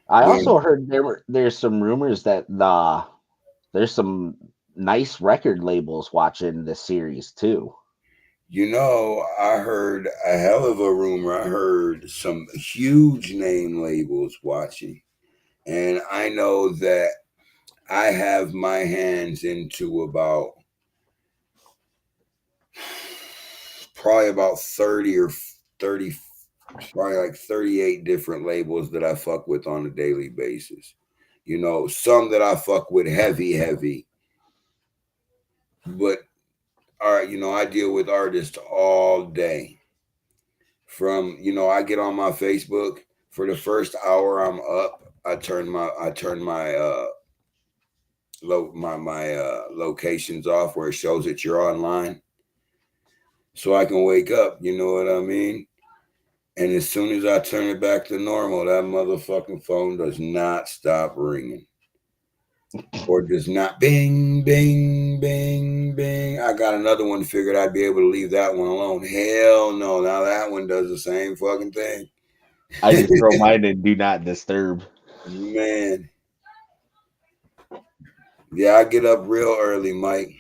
Speaker 2: I also heard there's some rumors that there's some nice record labels watching this series too.
Speaker 1: I heard a hell of a rumor. I heard some huge name labels watching. And I know that I have my hands into probably about 30 or 30, probably like 38 different labels that I fuck with on a daily basis. Some that I fuck with heavy. But all right, I deal with artists all day. From, I get on my Facebook for the first hour I'm up, I turn my locations off where it shows that you're online, so I can wake up. You know what I mean? And as soon as I turn it back to normal, that motherfucking phone does not stop ringing. Or does not bing, bing, bing, bing. I got another one figured I'd be able to leave that one alone. Hell no. Now that one does the same fucking thing.
Speaker 2: I just throw mine in do not disturb.
Speaker 1: Man. Yeah, I get up real early, Mike.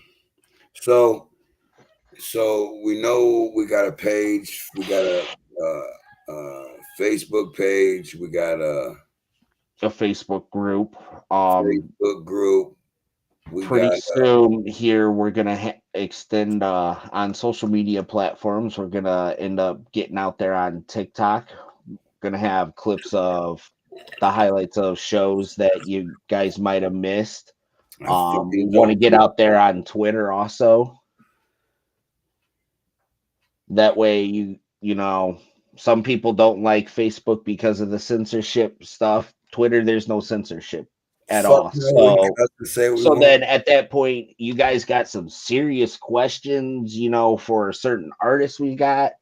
Speaker 1: So we know we got a page. We got a Facebook page. We got a
Speaker 2: Facebook group.
Speaker 1: Facebook group. We
Speaker 2: Pretty
Speaker 1: got
Speaker 2: soon here, we're gonna extend on social media platforms. We're gonna end up getting out there on TikTok. Gonna have clips of the highlights of shows that you guys might have missed.
Speaker 1: I
Speaker 2: We
Speaker 1: fucking
Speaker 2: want to
Speaker 1: don't.
Speaker 2: get out there on Twitter also. That way, you know, some people don't like Facebook because of the censorship stuff. Twitter, there's no censorship at
Speaker 1: Fuck
Speaker 2: all.
Speaker 1: no, we get
Speaker 2: So
Speaker 1: us to say what we
Speaker 2: so
Speaker 1: want.
Speaker 2: then at that point, you guys got some serious questions, for certain artists we got,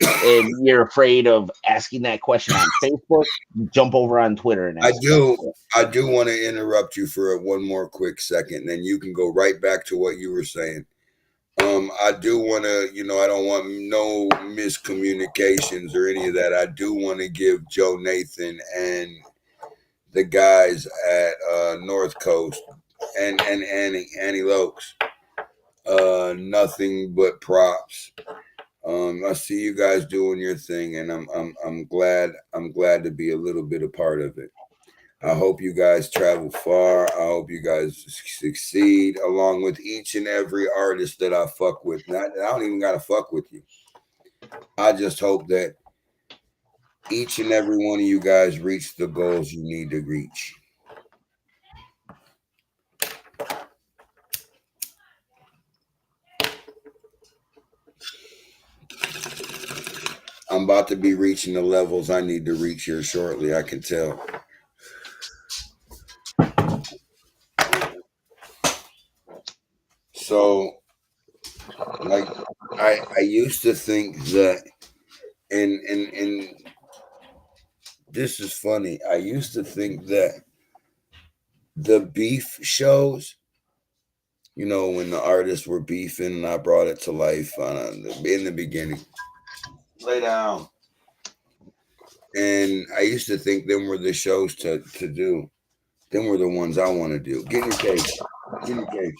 Speaker 2: and you're afraid of asking that question on Facebook, jump over on Twitter and
Speaker 1: I
Speaker 2: ask that
Speaker 1: do.
Speaker 2: shit.
Speaker 1: I do want to interrupt you for one more quick second, then you can go right back to what you were saying. I do want to, I don't want no miscommunications or any of that. I do want to give Joe Nathan and the guys at North Coast and Annie Lokes nothing but props. I see you guys doing your thing, and I'm glad to be a little bit a part of it. I hope you guys travel far. I hope you guys succeed along with each and every artist that I fuck with. I don't even gotta fuck with you. I just hope that each and every one of you guys reach the goals you need to reach. I'm about to be reaching the levels I need to reach here shortly. I can tell. So, like, I used to think that, and this is funny. I used to think that the beef shows, when the artists were beefing, and I brought it to life in the beginning. Lay down. And I used to think them were the shows to do. Them were the ones I want to do. Get in your cage. Get in your cage.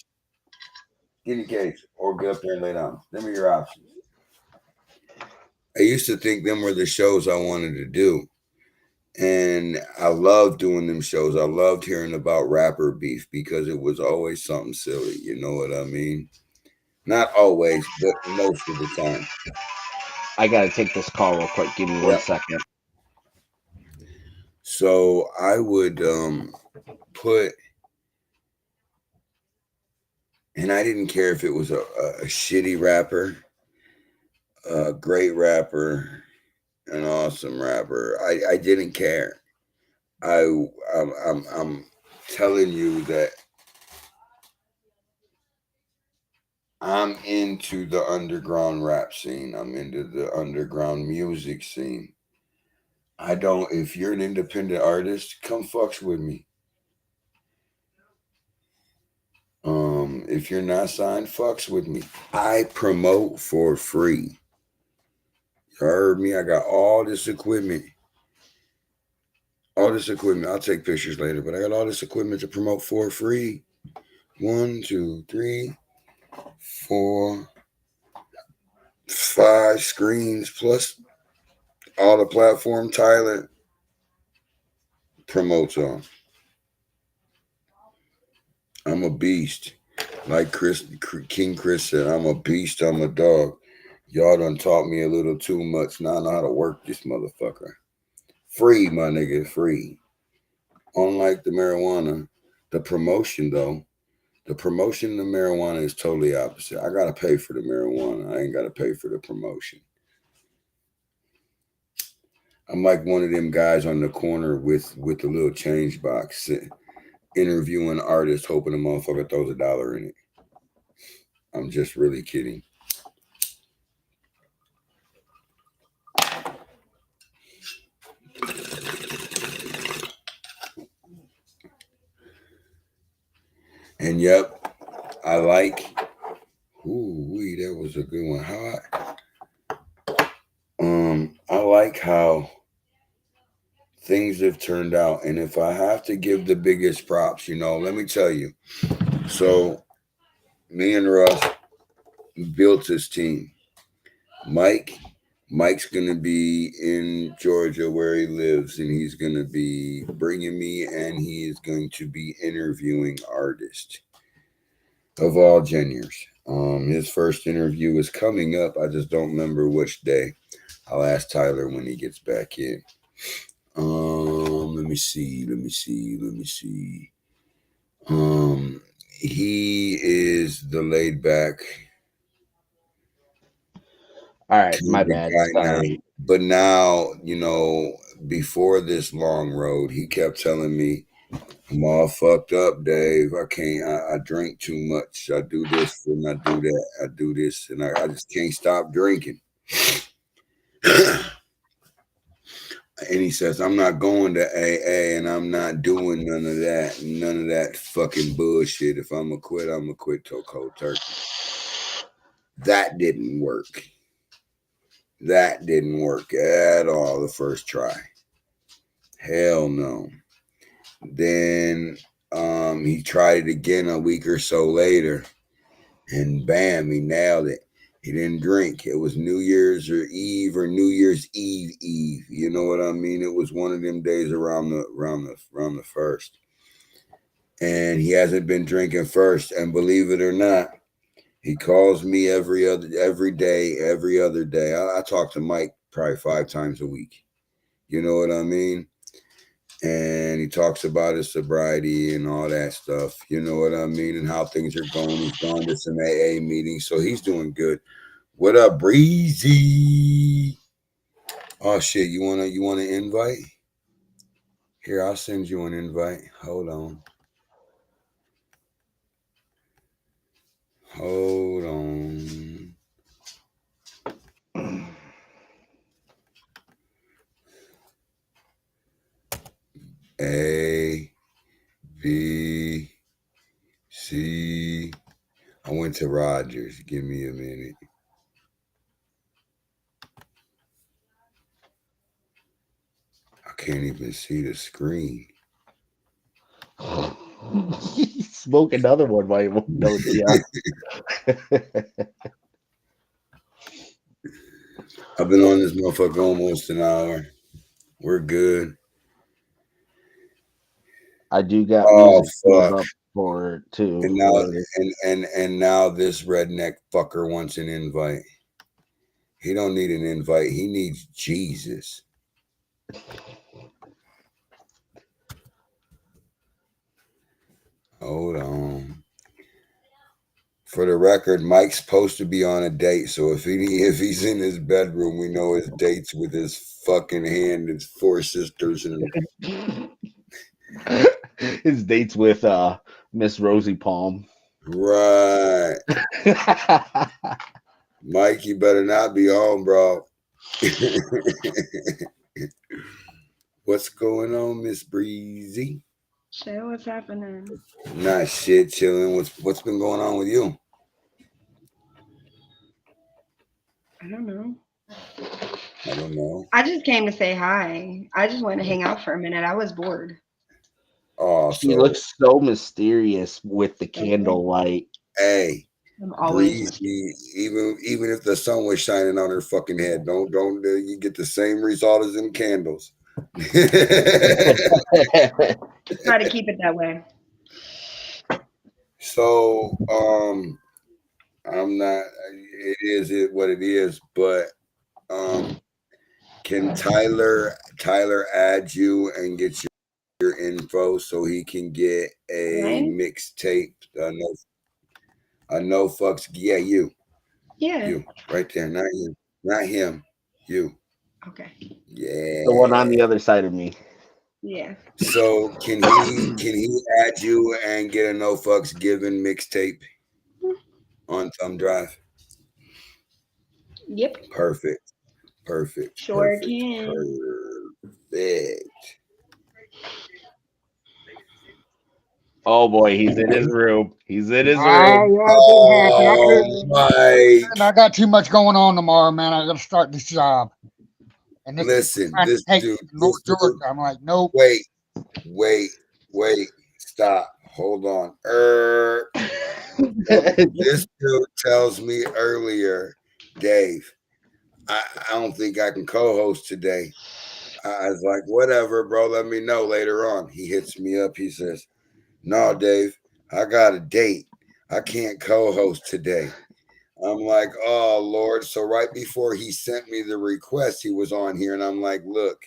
Speaker 1: Get in your cage. Or get up there and lay down. Them are your options. I used to think them were the shows I wanted to do. And I loved doing them shows. I loved hearing about rapper beef because it was always something silly. You know what I mean? Not always, but most of the time.
Speaker 2: I gotta take this call real quick. Give me one
Speaker 1: Yep.
Speaker 2: second.
Speaker 1: So I would put, and I didn't care if it was a shitty rapper, a great rapper, an awesome rapper. I didn't care. I'm telling you that I'm into the underground rap scene. I'm into the underground music scene. I don't. If you're an independent artist, come fucks with me. If you're not signed, fucks with me. I promote for free. You heard me? I got all this equipment. All this equipment. I'll take pictures later, but I got all this equipment to promote for free. 1, 2, 3, 4, 5 screens plus all the platform Tyler promotes on. I'm a beast. Like King Chris said, I'm a beast, I'm a dog. Y'all done taught me a little too much. Now I know how to work this motherfucker. Free, my nigga, free. Unlike the marijuana, the promotion though, the promotion of the marijuana is totally opposite. I gotta pay for the marijuana. I ain't gotta pay for the promotion. I'm like one of them guys on the corner with the little change box, interviewing artists, hoping the motherfucker throws $1 in it. I'm just really kidding. And yep, I like. Ooh, that was a good one. I like how things have turned out. And if I have to give the biggest props, let me tell you. So me and Russ built this team. Mike's gonna be in Georgia where he lives, and he's gonna be bringing me, and he is going to be interviewing artists of all genders. His first interview is coming up. I just don't remember which day. I'll ask Tyler when he gets back in. Let me see. He is the laid back.
Speaker 2: All right, my bad. Sorry.
Speaker 1: Now. But now, before this long road, he kept telling me, I'm all fucked up, Dave. I can't, I drink too much. I do this and I do that. I do this and I just can't stop drinking. And he says, I'm not going to AA and I'm not doing none of that fucking bullshit. If I'm going to quit, I'm going to quit cold turkey. That didn't work. That didn't work at all the first try. Hell no. Then he tried it again a week or so later, and bam, he nailed it. He didn't drink. It was New Year's Eve or New Year's Eve. You know what I mean? It was one of them days around the first. And he hasn't been drinking first. And believe it or not, he calls me every other day. I talk to Mike probably 5 times a week. You know what I mean? And he talks about his sobriety and all that stuff. You know what I mean? And how things are going. He's gone to some AA meetings, so he's doing good. What up, Breezy? Oh shit, you wanna invite? Here, I'll send you an invite. Hold on. A, B, C. I went to Rogers. Give me a minute. I can't even see the screen.
Speaker 2: Smoke another one while you won't know it.
Speaker 1: I've been on this motherfucker almost an hour. We're good.
Speaker 2: I do got music up for it too.
Speaker 1: And now, and now this redneck fucker wants an invite. He don't need an invite. He needs Jesus. Hold on. For the record, Mike's supposed to be on a date, so if he's in his bedroom, we know his dates with his fucking hand, his 4 sisters, and
Speaker 2: his dates with Miss Rosie Palm.
Speaker 1: Right. Mike, you better not be home, bro. What's going on, Miss Breezy?
Speaker 3: Shit, what's happening?
Speaker 1: Not shit, chilling. What's been going on with you?
Speaker 3: I don't know.
Speaker 1: I
Speaker 3: just came to say hi. I just wanted to hang out for a minute. I was bored.
Speaker 1: Oh,
Speaker 2: she looks so mysterious with the candlelight.
Speaker 1: Hey,
Speaker 3: I'm always
Speaker 1: Breezy, even if the sun was shining on her fucking head, don't you get the same result as them candles.
Speaker 3: Try to keep it that way.
Speaker 1: So, I'm not. It is what it is, but can Tyler add you and get your info so he can get a mixtape? No fucks. Yeah, you.
Speaker 3: Yeah.
Speaker 1: You right there, not you, not him. You.
Speaker 3: Okay.
Speaker 1: Yeah.
Speaker 2: The one on the other side of me.
Speaker 3: Yeah.
Speaker 1: So can he add you and get a no fucks given mixtape on Thumb Drive?
Speaker 3: Yep.
Speaker 1: Perfect.
Speaker 3: Sure can.
Speaker 1: Perfect.
Speaker 2: Oh boy, he's in his room.
Speaker 4: Yeah, it didn't happen.
Speaker 1: My!
Speaker 4: I got too much going on tomorrow, man. I got to start this job. And this
Speaker 1: Listen,
Speaker 4: trying to
Speaker 1: this
Speaker 4: take
Speaker 1: dude,
Speaker 4: me to North
Speaker 1: this dude,
Speaker 4: Georgia. I'm like, nope.
Speaker 1: wait, stop, hold on. This dude tells me earlier, Dave, I don't think I can co-host today. I was like, whatever, bro. Let me know later on. He hits me up. He says, no, Dave, I got a date. I can't co-host today. I'm like, oh, Lord. So right before he sent me the request, he was on here. And I'm like, look,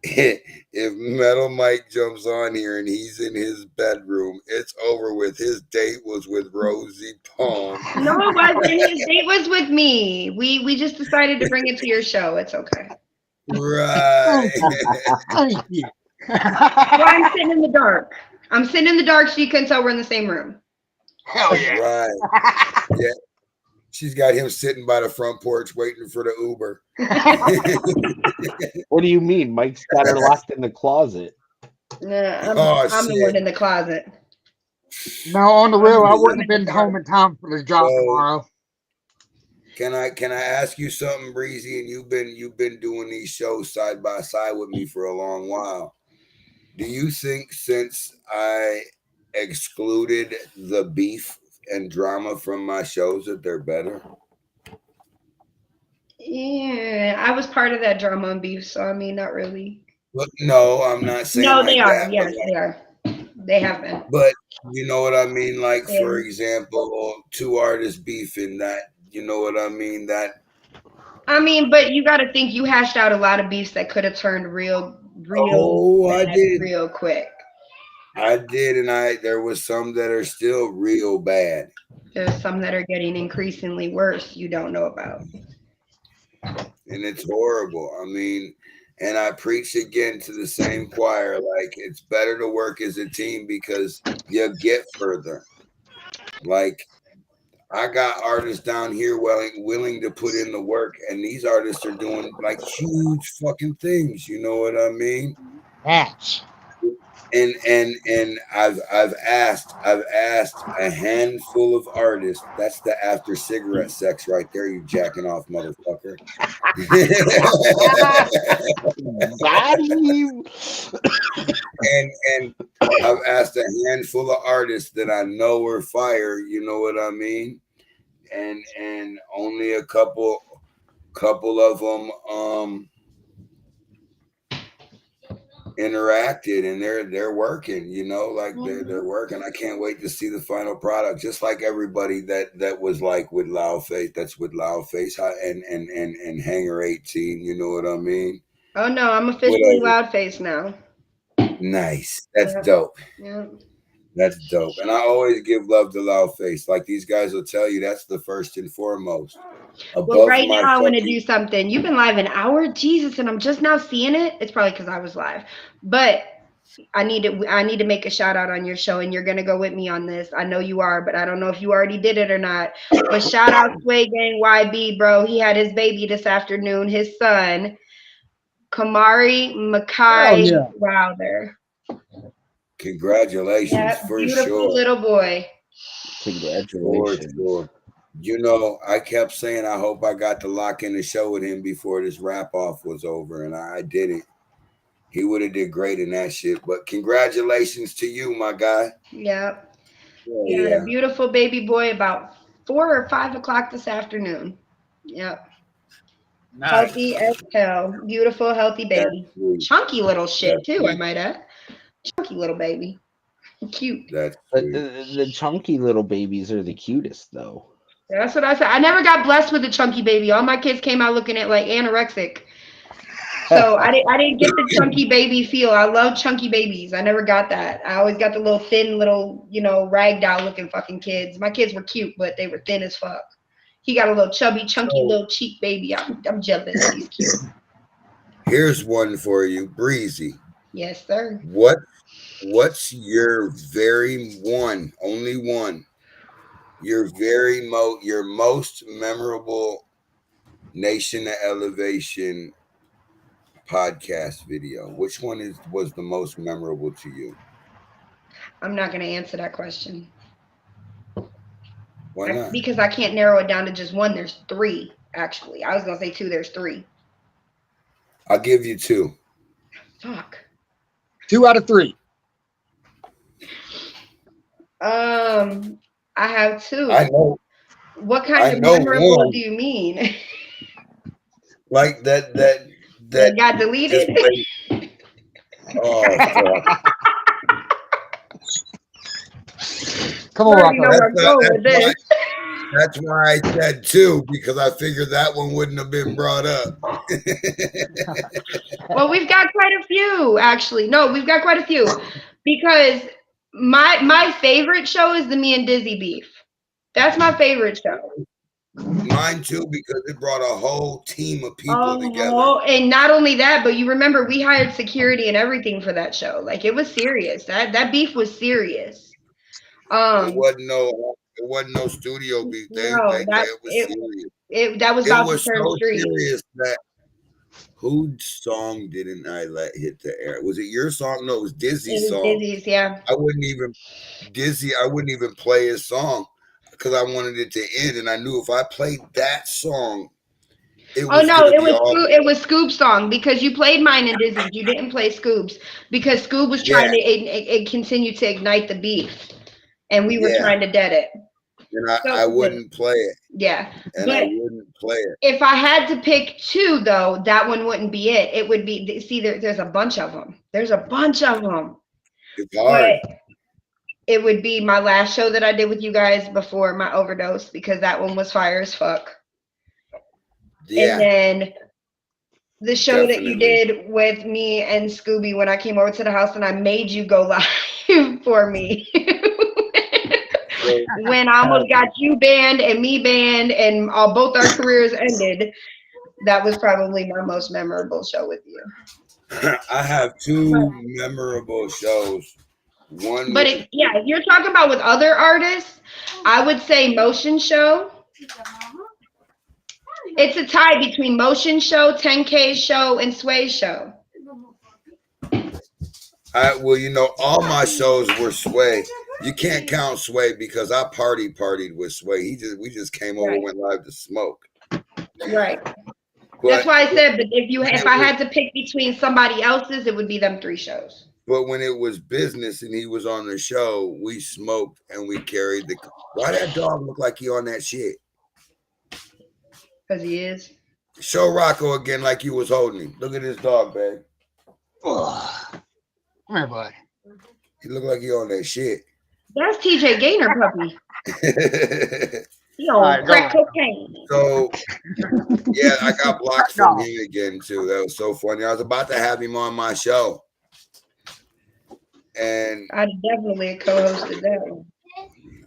Speaker 1: if Metal Mike jumps on here and he's in his bedroom, it's over with. His date was with Rosie Palm.
Speaker 3: No, it wasn't. His date was with me. We just decided to bring it to your show. It's okay.
Speaker 1: Right.
Speaker 4: Thank you.
Speaker 3: Well, I'm sitting in the dark. I'm sitting in the dark so you couldn't tell we're in the same room.
Speaker 4: Hell yeah.
Speaker 1: Right. Yeah. She's got him sitting by the front porch waiting for the Uber.
Speaker 2: What do you mean? Mike's got her locked in the closet.
Speaker 3: Nah, I'm the
Speaker 1: shit.
Speaker 3: one in the closet.
Speaker 4: No, on the real, I
Speaker 3: I'm
Speaker 4: wouldn't have
Speaker 3: in the
Speaker 4: been
Speaker 3: dark.
Speaker 4: home in time for the job
Speaker 1: So-
Speaker 4: tomorrow.
Speaker 1: Can I ask you something, Breezy? And you've been doing these shows side by side with me for a long while. Do you think since I excluded the beef and drama from my shows that they're better?
Speaker 3: Yeah, I was part of that drama and beef, so I mean, not really.
Speaker 1: But no, I'm not saying
Speaker 3: No,
Speaker 1: like
Speaker 3: they are.
Speaker 1: that.
Speaker 3: Yes, they are. They have been.
Speaker 1: But you know what I mean? Like, for
Speaker 3: Yeah.
Speaker 1: example, two artists beefing that, you know what I mean? That,
Speaker 3: I mean, but you got to think you hashed out a lot of beefs that could have turned real
Speaker 1: I
Speaker 3: bad
Speaker 1: did.
Speaker 3: real quick.
Speaker 1: I did, and there was some that are still real bad.
Speaker 3: There's some that are getting increasingly worse you don't know about.
Speaker 1: And it's horrible. I mean, and I preach again to the same choir, like it's better to work as a team because you get further. Like, I got artists down here willing to put in the work, and these artists are doing like huge fucking things. You know what I mean?
Speaker 4: That's
Speaker 1: And I've asked a handful of artists. That's the after cigarette sex right there. You jacking off, motherfucker.
Speaker 2: Got him.
Speaker 1: and I've asked a handful of artists that I know are fire. You know what I mean? And only a couple of them interacted, and they're working. You know, like they're working. I can't wait to see the final product. Just like everybody that was like with Loudface, that's with Loudface and Hanger 18. You know what I mean?
Speaker 3: Oh no, I'm officially Loudface now.
Speaker 1: Nice. That's
Speaker 3: Yep.
Speaker 1: dope.
Speaker 3: Yeah.
Speaker 1: That's dope. And I always give love to Loudface. Like these guys will tell you, that's the first and foremost.
Speaker 3: Well, right now I want to do something. You've been live an hour, Jesus, and I'm just now seeing it. It's probably because I was live, but I need to make a shout out on your show, and you're gonna go with me on this. I know you are, but I don't know if you already did it or not. But shout out Sway Gang YB, bro. He had his baby this afternoon. His son, Kamari Makai Wilder.
Speaker 1: Congratulations, for
Speaker 3: beautiful
Speaker 1: sure.
Speaker 3: Little boy.
Speaker 2: Congratulations.
Speaker 1: For sure. You know, I kept saying I hope I got to lock in the show with him before this wrap off was over, and I didn't. He would have did great in that shit. But congratulations to you, my guy.
Speaker 3: Yep.
Speaker 1: Oh,
Speaker 3: He had a beautiful baby boy about 4 or 5 o'clock this afternoon. Yep.
Speaker 4: nice.
Speaker 3: Healthy as hell. Beautiful, healthy baby. Chunky little shit, too, I might add. Chunky little baby. Cute.
Speaker 1: That's
Speaker 2: But the chunky little babies are the cutest, though.
Speaker 3: That's what I said. I never got blessed with a chunky baby. All my kids came out looking at like anorexic. So I didn't get the chunky baby feel. I love chunky babies. I never got that. I always got the little thin little, rag doll looking fucking kids. My kids were cute, but they were thin as fuck. He got a little chubby, chunky little cheek baby. I'm jealous. He's cute.
Speaker 1: Here's one for you, Breezy.
Speaker 3: Yes, sir.
Speaker 1: What's your only one, your most memorable Nation of Elevation podcast video? Which one was the most memorable to you?
Speaker 3: I'm not going to answer that question.
Speaker 1: Why not?
Speaker 3: Because I can't narrow it down to just one. There's 3, actually. I was going to say 2. There's 3.
Speaker 1: I'll give you 2.
Speaker 3: Fuck.
Speaker 4: 2 out of 3.
Speaker 3: I have 2.
Speaker 1: I know.
Speaker 3: What kind
Speaker 1: I
Speaker 3: of
Speaker 1: know
Speaker 3: memorable
Speaker 1: one.
Speaker 3: do you mean?
Speaker 1: Like that
Speaker 3: That got deleted?
Speaker 1: Oh, fuck.
Speaker 4: Come
Speaker 3: You
Speaker 4: on,
Speaker 3: already know
Speaker 4: Rocco.
Speaker 3: where I'm going with this.
Speaker 1: That's why I said 2, because I figured that one wouldn't have been brought up.
Speaker 3: Well, we've got quite a few, actually. No, we've got quite a few. Because my favorite show is the Me and Dizzy beef. That's my favorite show.
Speaker 1: Mine too, because it brought a whole team of people together.
Speaker 3: Oh, and not only that, but you remember we hired security and everything for that show. Like it was serious. That beef was serious.
Speaker 1: It wasn't no studio beef. It was serious.
Speaker 3: That was
Speaker 1: It
Speaker 3: about
Speaker 1: was
Speaker 3: to turn
Speaker 1: so
Speaker 3: street.
Speaker 1: serious that whose song didn't I let hit the air? Was it your song? No, it was Dizzy's
Speaker 3: It was
Speaker 1: song.
Speaker 3: Dizzy's, yeah.
Speaker 1: I wouldn't even play his song because I wanted it to end, and I knew if I played that song, it
Speaker 3: was Scoob's song because you played mine and Dizzy's. You didn't play Scoob's because Scoob was trying to continue to ignite the beef, and we were trying to dead it.
Speaker 1: And I wouldn't play it.
Speaker 3: Yeah,
Speaker 1: and I wouldn't play it.
Speaker 3: If I had to pick 2, though, that one wouldn't be it. It would be there's a bunch of them. There's a bunch of them.
Speaker 1: It's hard.
Speaker 3: But it would be my last show that I did with you guys before my overdose because that one was fire as fuck.
Speaker 1: Yeah.
Speaker 3: And then the show that you did with me and Scooby when I came over to the house and I made you go live for me. When I almost got you banned and me banned and both our careers ended, that was probably my most memorable show with you.
Speaker 1: I have 2 memorable shows. One,
Speaker 3: but if you're talking about with other artists, I would say Motion Show. It's a tie between Motion Show, 10K Show, and Sway Show.
Speaker 1: All my shows were Sway. You can't count Sway because I partied with Sway. We just came over and went live to smoke.
Speaker 3: Right. But that's why I said, but if I had to pick between somebody else's, it would be them 3 shows.
Speaker 1: But when it was business and he was on the show, we smoked and we carried the. Why that dog look like he on that shit?
Speaker 3: Because he is.
Speaker 1: Show Rocco again like you was holding him. Look at this dog, babe.
Speaker 4: Come here, bud.
Speaker 1: He look like he on that shit.
Speaker 3: That's TJ Gaynor puppy. He on crack cocaine.
Speaker 1: So, yeah, I got blocked from him again, too. That was so funny. I was about to have him on my show. And
Speaker 3: I definitely co-hosted that one.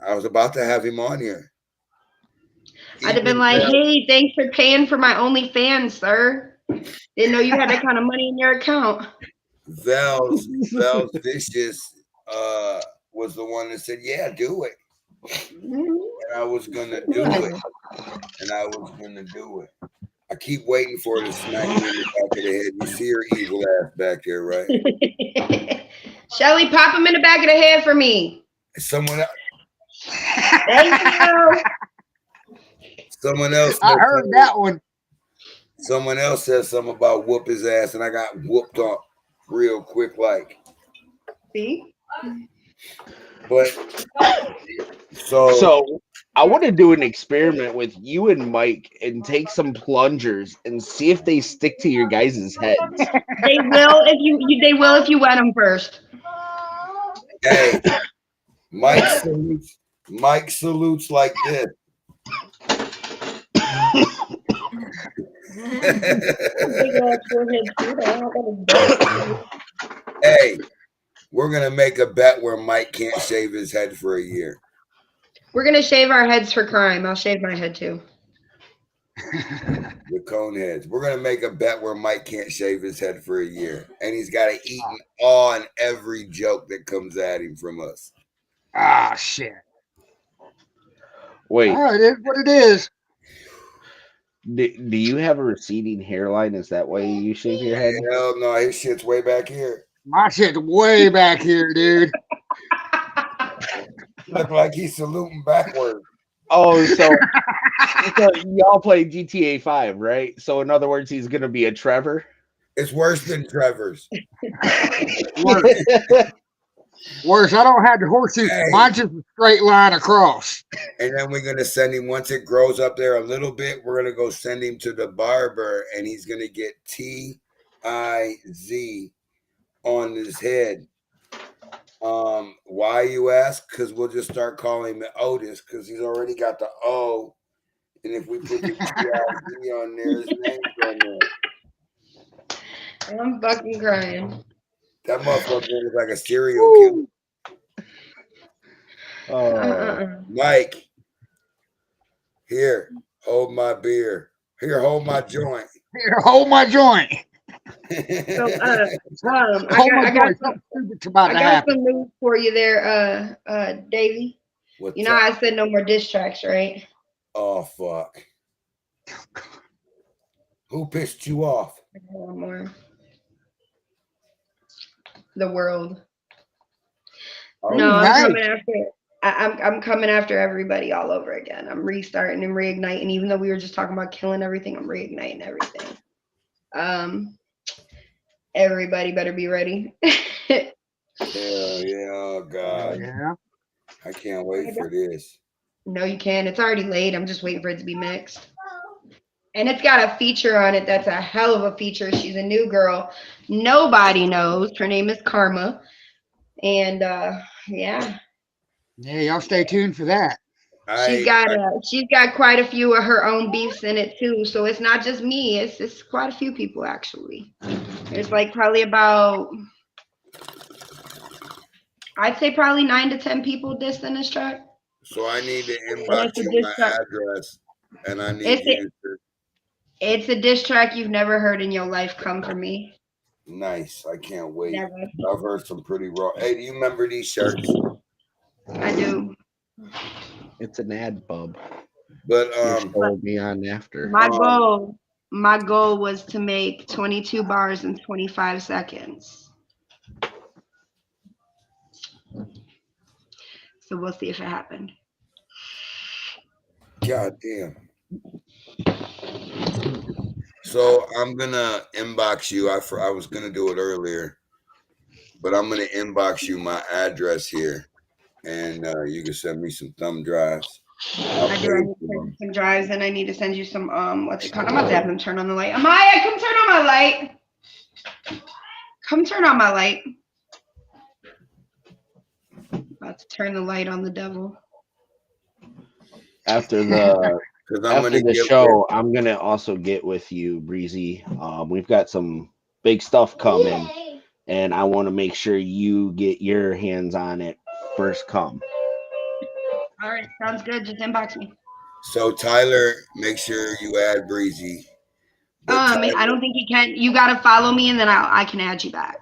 Speaker 1: I was about to have him on here.
Speaker 3: I'd have been like, hey, thanks for paying for my OnlyFans, sir. Didn't know you had that kind of money in your account.
Speaker 1: Val's Vicious was the one that said, yeah, do it. And I was going to do it. I keep waiting for her to smack me in the back of the head. You see her evil ass back there, right?
Speaker 3: Shelly, pop him in the back of the head for me.
Speaker 1: Someone else.
Speaker 3: Thank you.
Speaker 1: Someone else.
Speaker 4: I heard that one.
Speaker 1: Someone else said something about whoop his ass, and I got whooped up real quick, like.
Speaker 3: See?
Speaker 1: But
Speaker 2: so I want to do an experiment with you and Mike and take some plungers and see if they stick to your guys' heads.
Speaker 3: They will if you wet them first.
Speaker 1: Hey, Mike salutes like this. Hey, we're gonna make a bet where Mike can't shave his head for a year.
Speaker 3: We're gonna shave our heads for crime. I'll shave my head too.
Speaker 1: The cone heads. We're gonna make a bet where Mike can't shave his head for a year, and he's got to eat on every joke that comes at him from us.
Speaker 4: Ah, shit.
Speaker 2: Wait.
Speaker 4: All right, it is what it is.
Speaker 2: Do you have a receding hairline? Is that why you shave your head?
Speaker 1: Hell no, his shit's way back here.
Speaker 4: My shit's way back here, dude.
Speaker 1: Look like he's saluting backward.
Speaker 2: Oh, so y'all play GTA 5, right? So in other words, he's gonna be a Trevor.
Speaker 1: It's worse than Trevor's.
Speaker 4: Worse. Worse. I don't have the horseshoe.
Speaker 1: Hey.
Speaker 4: Mine's just a straight line across.
Speaker 1: And then we're gonna send him once it grows up there a little bit. We're gonna go send him to the barber, and he's gonna get TIZ on his head. Why you ask? Because we'll just start calling him Otis because he's already got the O, and if we put the TIZ on there, his name's on there.
Speaker 3: I'm fucking crying.
Speaker 1: That motherfucker is like a serial killer. Mike, here, hold my beer. Here, hold my joint.
Speaker 4: Here, hold my joint.
Speaker 3: So,
Speaker 4: Hold my
Speaker 3: I got
Speaker 4: joint. Something stupid's about to happen.
Speaker 3: some news for you there, Davey.
Speaker 1: What's
Speaker 3: You know
Speaker 1: up?
Speaker 3: how I said no more diss tracks, right?
Speaker 1: Oh fuck! Who pissed you off?
Speaker 3: One more. The world.
Speaker 1: Oh,
Speaker 3: No, I'm
Speaker 4: nice.
Speaker 3: coming after. I'm coming after everybody all over again. I'm restarting and reigniting. Even though we were just talking about killing everything, I'm reigniting everything. Everybody better be ready.
Speaker 1: hell yeah! Oh god,
Speaker 4: Yeah.
Speaker 1: I can't wait for this.
Speaker 3: No, you can't. It's already late. I'm just waiting for it to be mixed. And it's got a feature on it that's a hell of a feature. She's a new girl. Nobody knows. Her name is Karma. And yeah.
Speaker 4: Yeah, y'all stay tuned for that.
Speaker 3: She's got quite a few of her own beefs in it too. So it's not just me. It's quite a few people actually. There's like probably about, I'd say probably 9 to 10 people dissed in this track.
Speaker 1: So I need to inbox you my address, and I need you to.
Speaker 3: It's a diss track you've never heard in your life come from me.
Speaker 1: Nice. I can't wait.
Speaker 3: Never.
Speaker 1: I've heard some pretty raw. Hey, do you remember these shirts?
Speaker 3: I do.
Speaker 2: It's an ad, bub.
Speaker 1: But
Speaker 2: You told me on after.
Speaker 3: My goal was to make 22 bars in 25 seconds. So we'll see if it happened.
Speaker 1: God damn. So I'm gonna inbox you. I was gonna do it earlier, but I'm gonna inbox you my address here, and you can send me some thumb drives.
Speaker 3: I do. I need to send you some drives, and I need to send you some what's it called? I'm about to have them turn on the light. Amaya, come turn on my light. Come turn on my light. About to turn the light on the devil.
Speaker 2: After the show, I'm gonna also get with you, Breezy. We've got some big stuff coming, and I want to make sure you get your hands on it first come.
Speaker 3: All right, sounds good. Just inbox me.
Speaker 1: So Tyler, make sure you add Breezy.
Speaker 3: I don't think you can. You gotta follow me, and then I can add you back.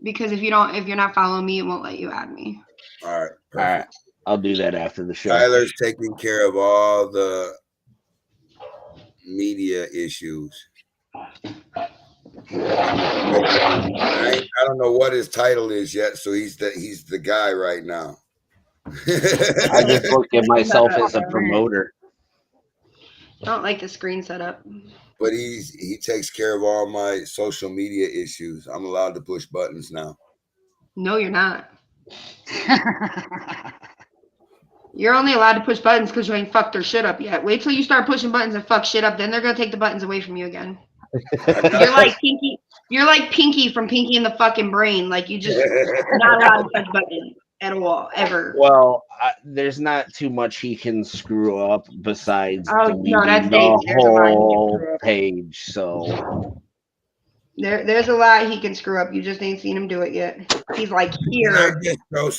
Speaker 3: Because if you're not following me, it won't let you add me.
Speaker 1: All right. Perfect.
Speaker 2: All right, I'll do that after the show.
Speaker 1: Tyler's taking care of all the media issues. I don't know what his title is yet, so he's the guy right now.
Speaker 2: I just looked at myself as a promoter.
Speaker 3: I don't like the screen setup.
Speaker 1: But he takes care of all my social media issues. I'm allowed to push buttons now.
Speaker 3: No, you're not. You're only allowed to push buttons because you ain't fucked their shit up yet. Wait till you start pushing buttons and fuck shit up, then they're gonna take the buttons away from you again. You're like Pinky. You're like Pinky from Pinky and the fucking Brain. Like you just not allowed to push buttons at all, ever.
Speaker 2: Well, there's not too much he can screw up besides
Speaker 3: that's
Speaker 2: the whole page. So
Speaker 3: there's a lot he can screw up. You just ain't seen him do it yet. He's like here,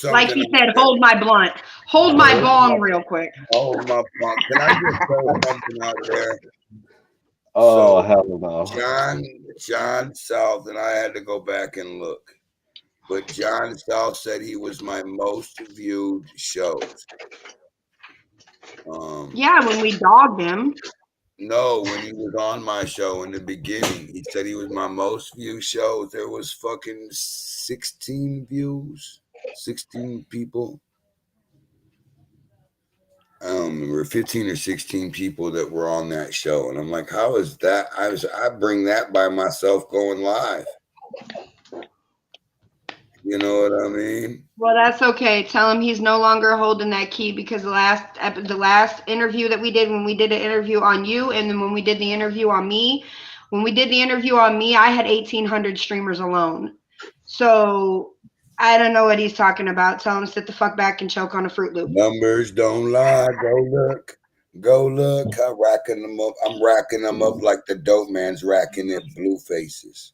Speaker 3: like he said, hold my blunt, hold my bong, real quick.
Speaker 1: Hold my blunt. Can I just throw something out there?
Speaker 2: Oh, hell no.
Speaker 1: John South, and I had to go back and look. But John South said he was my most viewed shows.
Speaker 3: Yeah, when we dogged him.
Speaker 1: No, when he was on my show in the beginning, he said he was my most viewed show. There was fucking 16 views, 16 people. I don't remember 15 or 16 people that were on that show, and I'm like, how is that? I bring that by myself going live. You know what I mean?
Speaker 3: Well, that's okay. Tell him he's no longer holding that key because the last interview that we did, when we did an interview on you, and then when we did the interview on me, I had 1,800 streamers alone. So I don't know what he's talking about. Tell him to sit the fuck back and choke on a Fruit Loop.
Speaker 1: Numbers don't lie. Go look. Go look. I'm racking them up. I'm racking them up like the dope man's racking their blue faces.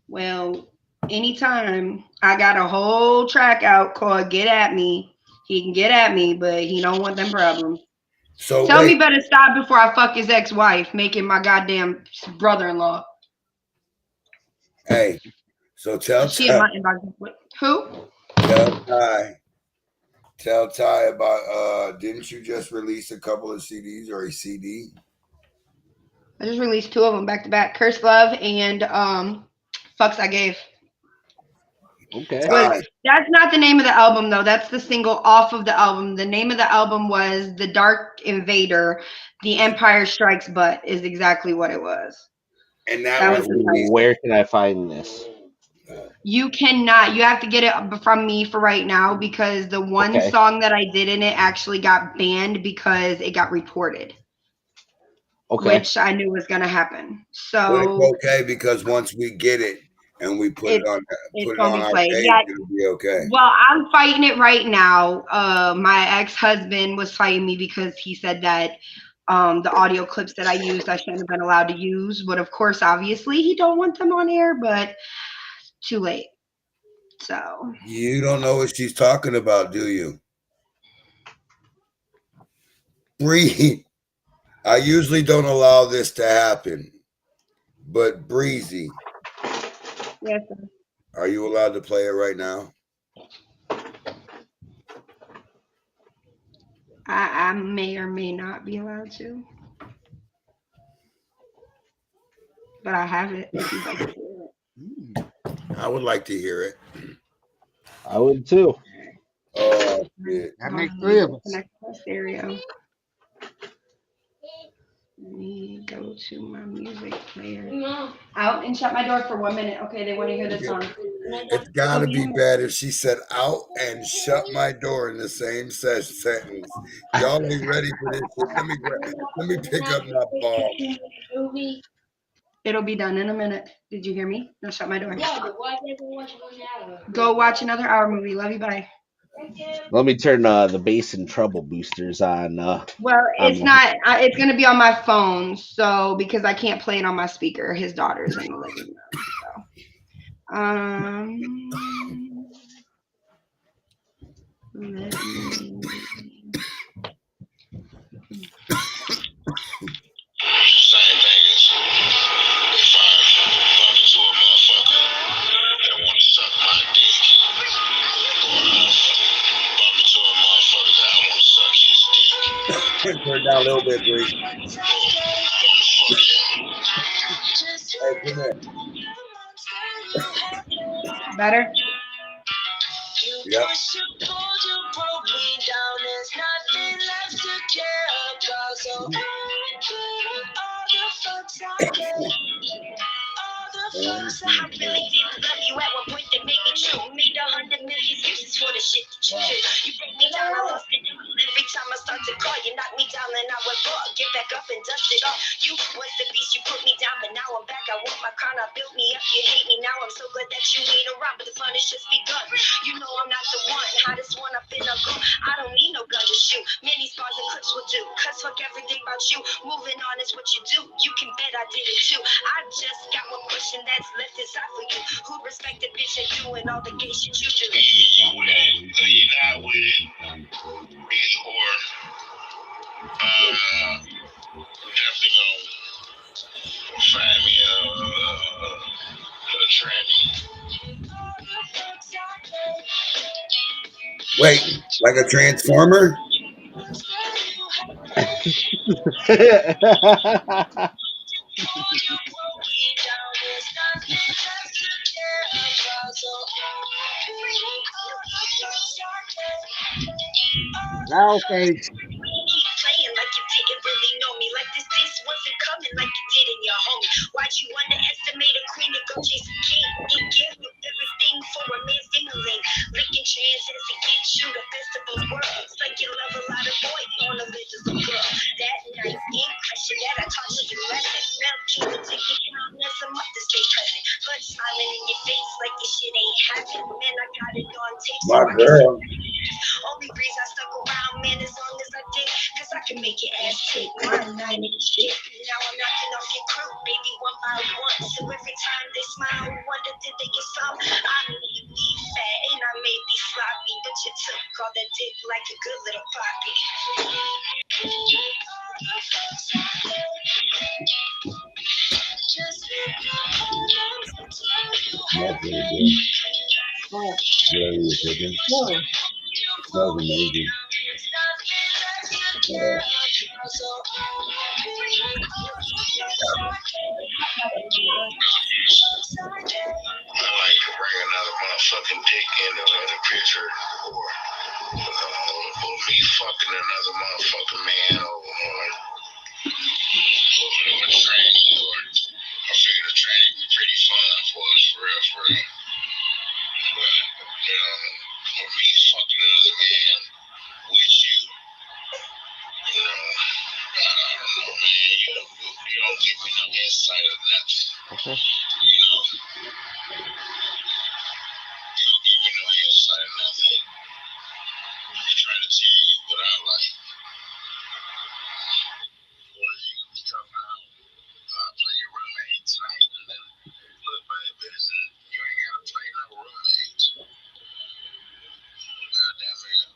Speaker 3: Well, anytime I got a whole track out called "Get at Me," he can get at me, but he don't want them problems.
Speaker 1: So
Speaker 3: Tell me better stop before I fuck his ex-wife, making my goddamn brother-in-law.
Speaker 1: Hey, so tell Ty.
Speaker 3: Who?
Speaker 1: Tell Ty about. Didn't you just release a couple of CDs or a CD?
Speaker 3: I just released 2 of them back to back: "Curse Love" and "Fucks I Gave."
Speaker 2: Okay.
Speaker 3: That's not the name of the album though. That's the single off of the album. The name of the album was "The Dark Invader." The Empire Strikes Butt is exactly what it was.
Speaker 1: And that was
Speaker 2: where can I find this?
Speaker 3: You cannot. You have to get it from me for right now because the one song that I did in it actually got banned because it got reported.
Speaker 2: Okay.
Speaker 3: Which I knew was going to happen. So
Speaker 1: but it's okay because once we get it and we put it on our page, it'll be okay.
Speaker 3: Well, I'm fighting it right now. My ex-husband was fighting me because he said that the audio clips that I used I shouldn't have been allowed to use. But of course, obviously, he don't want them on air, but too late. So
Speaker 1: you don't know what she's talking about, do you? Bree, I usually don't allow this to happen, but Breezy,
Speaker 3: yes, sir.
Speaker 1: Are you allowed to play it right now?
Speaker 3: I may or may not be allowed to, but I have it. If you'd like to hear
Speaker 1: it. I would like to hear it.
Speaker 2: I would too.
Speaker 1: Oh, shit.
Speaker 4: That makes 3 of us.
Speaker 3: Connect to stereo. Let me go to my music player. Out and shut my door for 1 minute. Okay, they want to hear the song.
Speaker 1: It's got to be bad if she said out and shut my door in the same sentence. Y'all ain't ready for this shit. Let me pick up my ball.
Speaker 3: It'll be done in a minute. Did you hear me? No, shut my door. Go watch another hour movie. Love you. Bye.
Speaker 2: Let me turn the bass and treble boosters on.
Speaker 3: Well, it's not. It's going to be on my phone, so because I can't play it on my speaker. His daughter's in the living room. So,
Speaker 5: Same thing as if I'm bumping to a motherfucker that want to suck my dick, or bumping to a motherfucker that I want to suck his dick.
Speaker 1: Turn down a little bit, Bree. Hey, come here.
Speaker 3: Better?
Speaker 1: Yep.
Speaker 5: I really didn't love you at one point that made me true. Made 100 million excuses for the shit that you do. You break me down, I lost it. Every time I start to call, you knock me down, and I would fall. Get back up and dust it off. You was the beast, you put me down, but now I'm back. I want my crown, I built me up. You hate me now, I'm so glad that you ain't around, but the fun has just begun. You know I'm not the one, hottest one up in a go. I don't need no gun to shoot. Many spawns and clips will do. Cause fuck everything about you. Moving on is what you do. You can bet I did it too. I just got one question that's left inside for you. Who'd respect the bitch and doing all the gay shit you do? You win, or you not win. Either or. Definitely gonna find me a tranny.
Speaker 1: Wait, like a transformer?
Speaker 4: Now, face.
Speaker 5: like this wasn't coming like it did in your homie. Why'd you underestimate a queen to go chase a king? He gives you everything for a man's ding-a-ling. Licking chances to get you the best of both worlds. Like you love a lot of boy on a little girl. That night, impression that I taught you your lesson. Now keep it taking kindness, I'm up to stay present. But smiling in your face like this shit ain't happening. Man, I got it on tape, so
Speaker 1: My
Speaker 5: I can
Speaker 1: girl.
Speaker 5: only reason I stuck around, man, as long as I did, cause I can make your ass take my 9 inch shit. Now I'm knocking off your crew, baby, one by one. So every time they smile, wonder did they get some? I may be fat and I may be sloppy, but you took all that dick like a good little poppy.
Speaker 1: That's really good. Yeah, you chicken. Smells amazing.
Speaker 5: I like to bring another motherfucking dick in the picture, or me fucking another motherfucking man, or a tranny, or I figure the tranny be pretty fun for us, for real, for real. But, or me fucking another man with you, I don't know, man. You don't give me no insight of nothing.
Speaker 2: Okay.
Speaker 5: You don't give me no insight of nothing. I'm trying to tell you what I like. Or you come out, play your roommate tonight, and then look by the business, and you ain't gotta play no roommates. Goddamn it.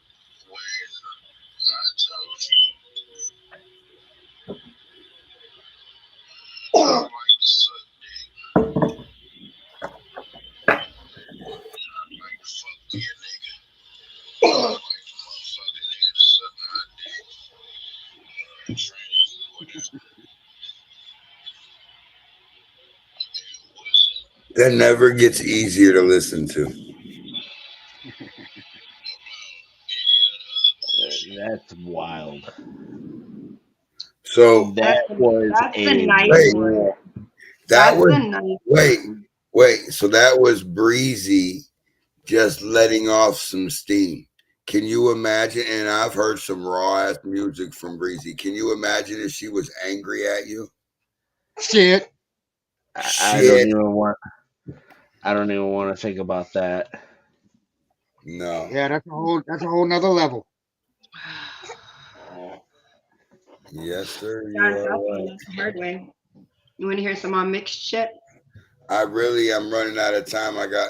Speaker 5: When I told you I like to suck dick, I like to fuck me a nigga. I like the motherfucking nigga to suck my dick. Tranny, whatever. It wasn't
Speaker 1: That never gets easier to listen to.
Speaker 2: That's wild.
Speaker 1: So
Speaker 2: That was
Speaker 3: That's the
Speaker 2: a
Speaker 3: nice
Speaker 1: Wait.
Speaker 3: one.
Speaker 1: that
Speaker 3: That's
Speaker 1: was
Speaker 3: the nice
Speaker 1: wait. So that was Breezy just letting off some steam. Can you imagine? And I've heard some raw ass music from Breezy. Can you imagine if she was angry at you?
Speaker 4: Shit.
Speaker 2: I don't even want. I don't even want to think about that.
Speaker 1: No.
Speaker 4: Yeah, that's a whole nother level.
Speaker 1: Yes, sir. You
Speaker 3: John
Speaker 1: are
Speaker 3: Falcon,
Speaker 1: right.
Speaker 3: that's the hard way. You want to hear some on mixed shit?
Speaker 1: I'm running out of time. I got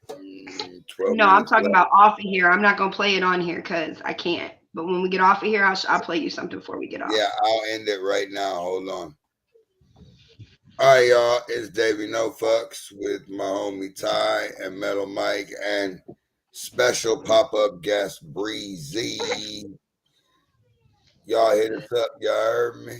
Speaker 1: 12
Speaker 3: No, I'm
Speaker 1: minutes
Speaker 3: talking
Speaker 1: left.
Speaker 3: about off of here. I'm not gonna play it on here because I can't. But when we get off of here, I'll play you something before we get off.
Speaker 1: Yeah, I'll end it right now. Hold on. All right, y'all. It's Davey No Fucks with my homie Ty and Metal Mike and special pop-up guest Breezy. Y'all hit us up. Y'all heard me?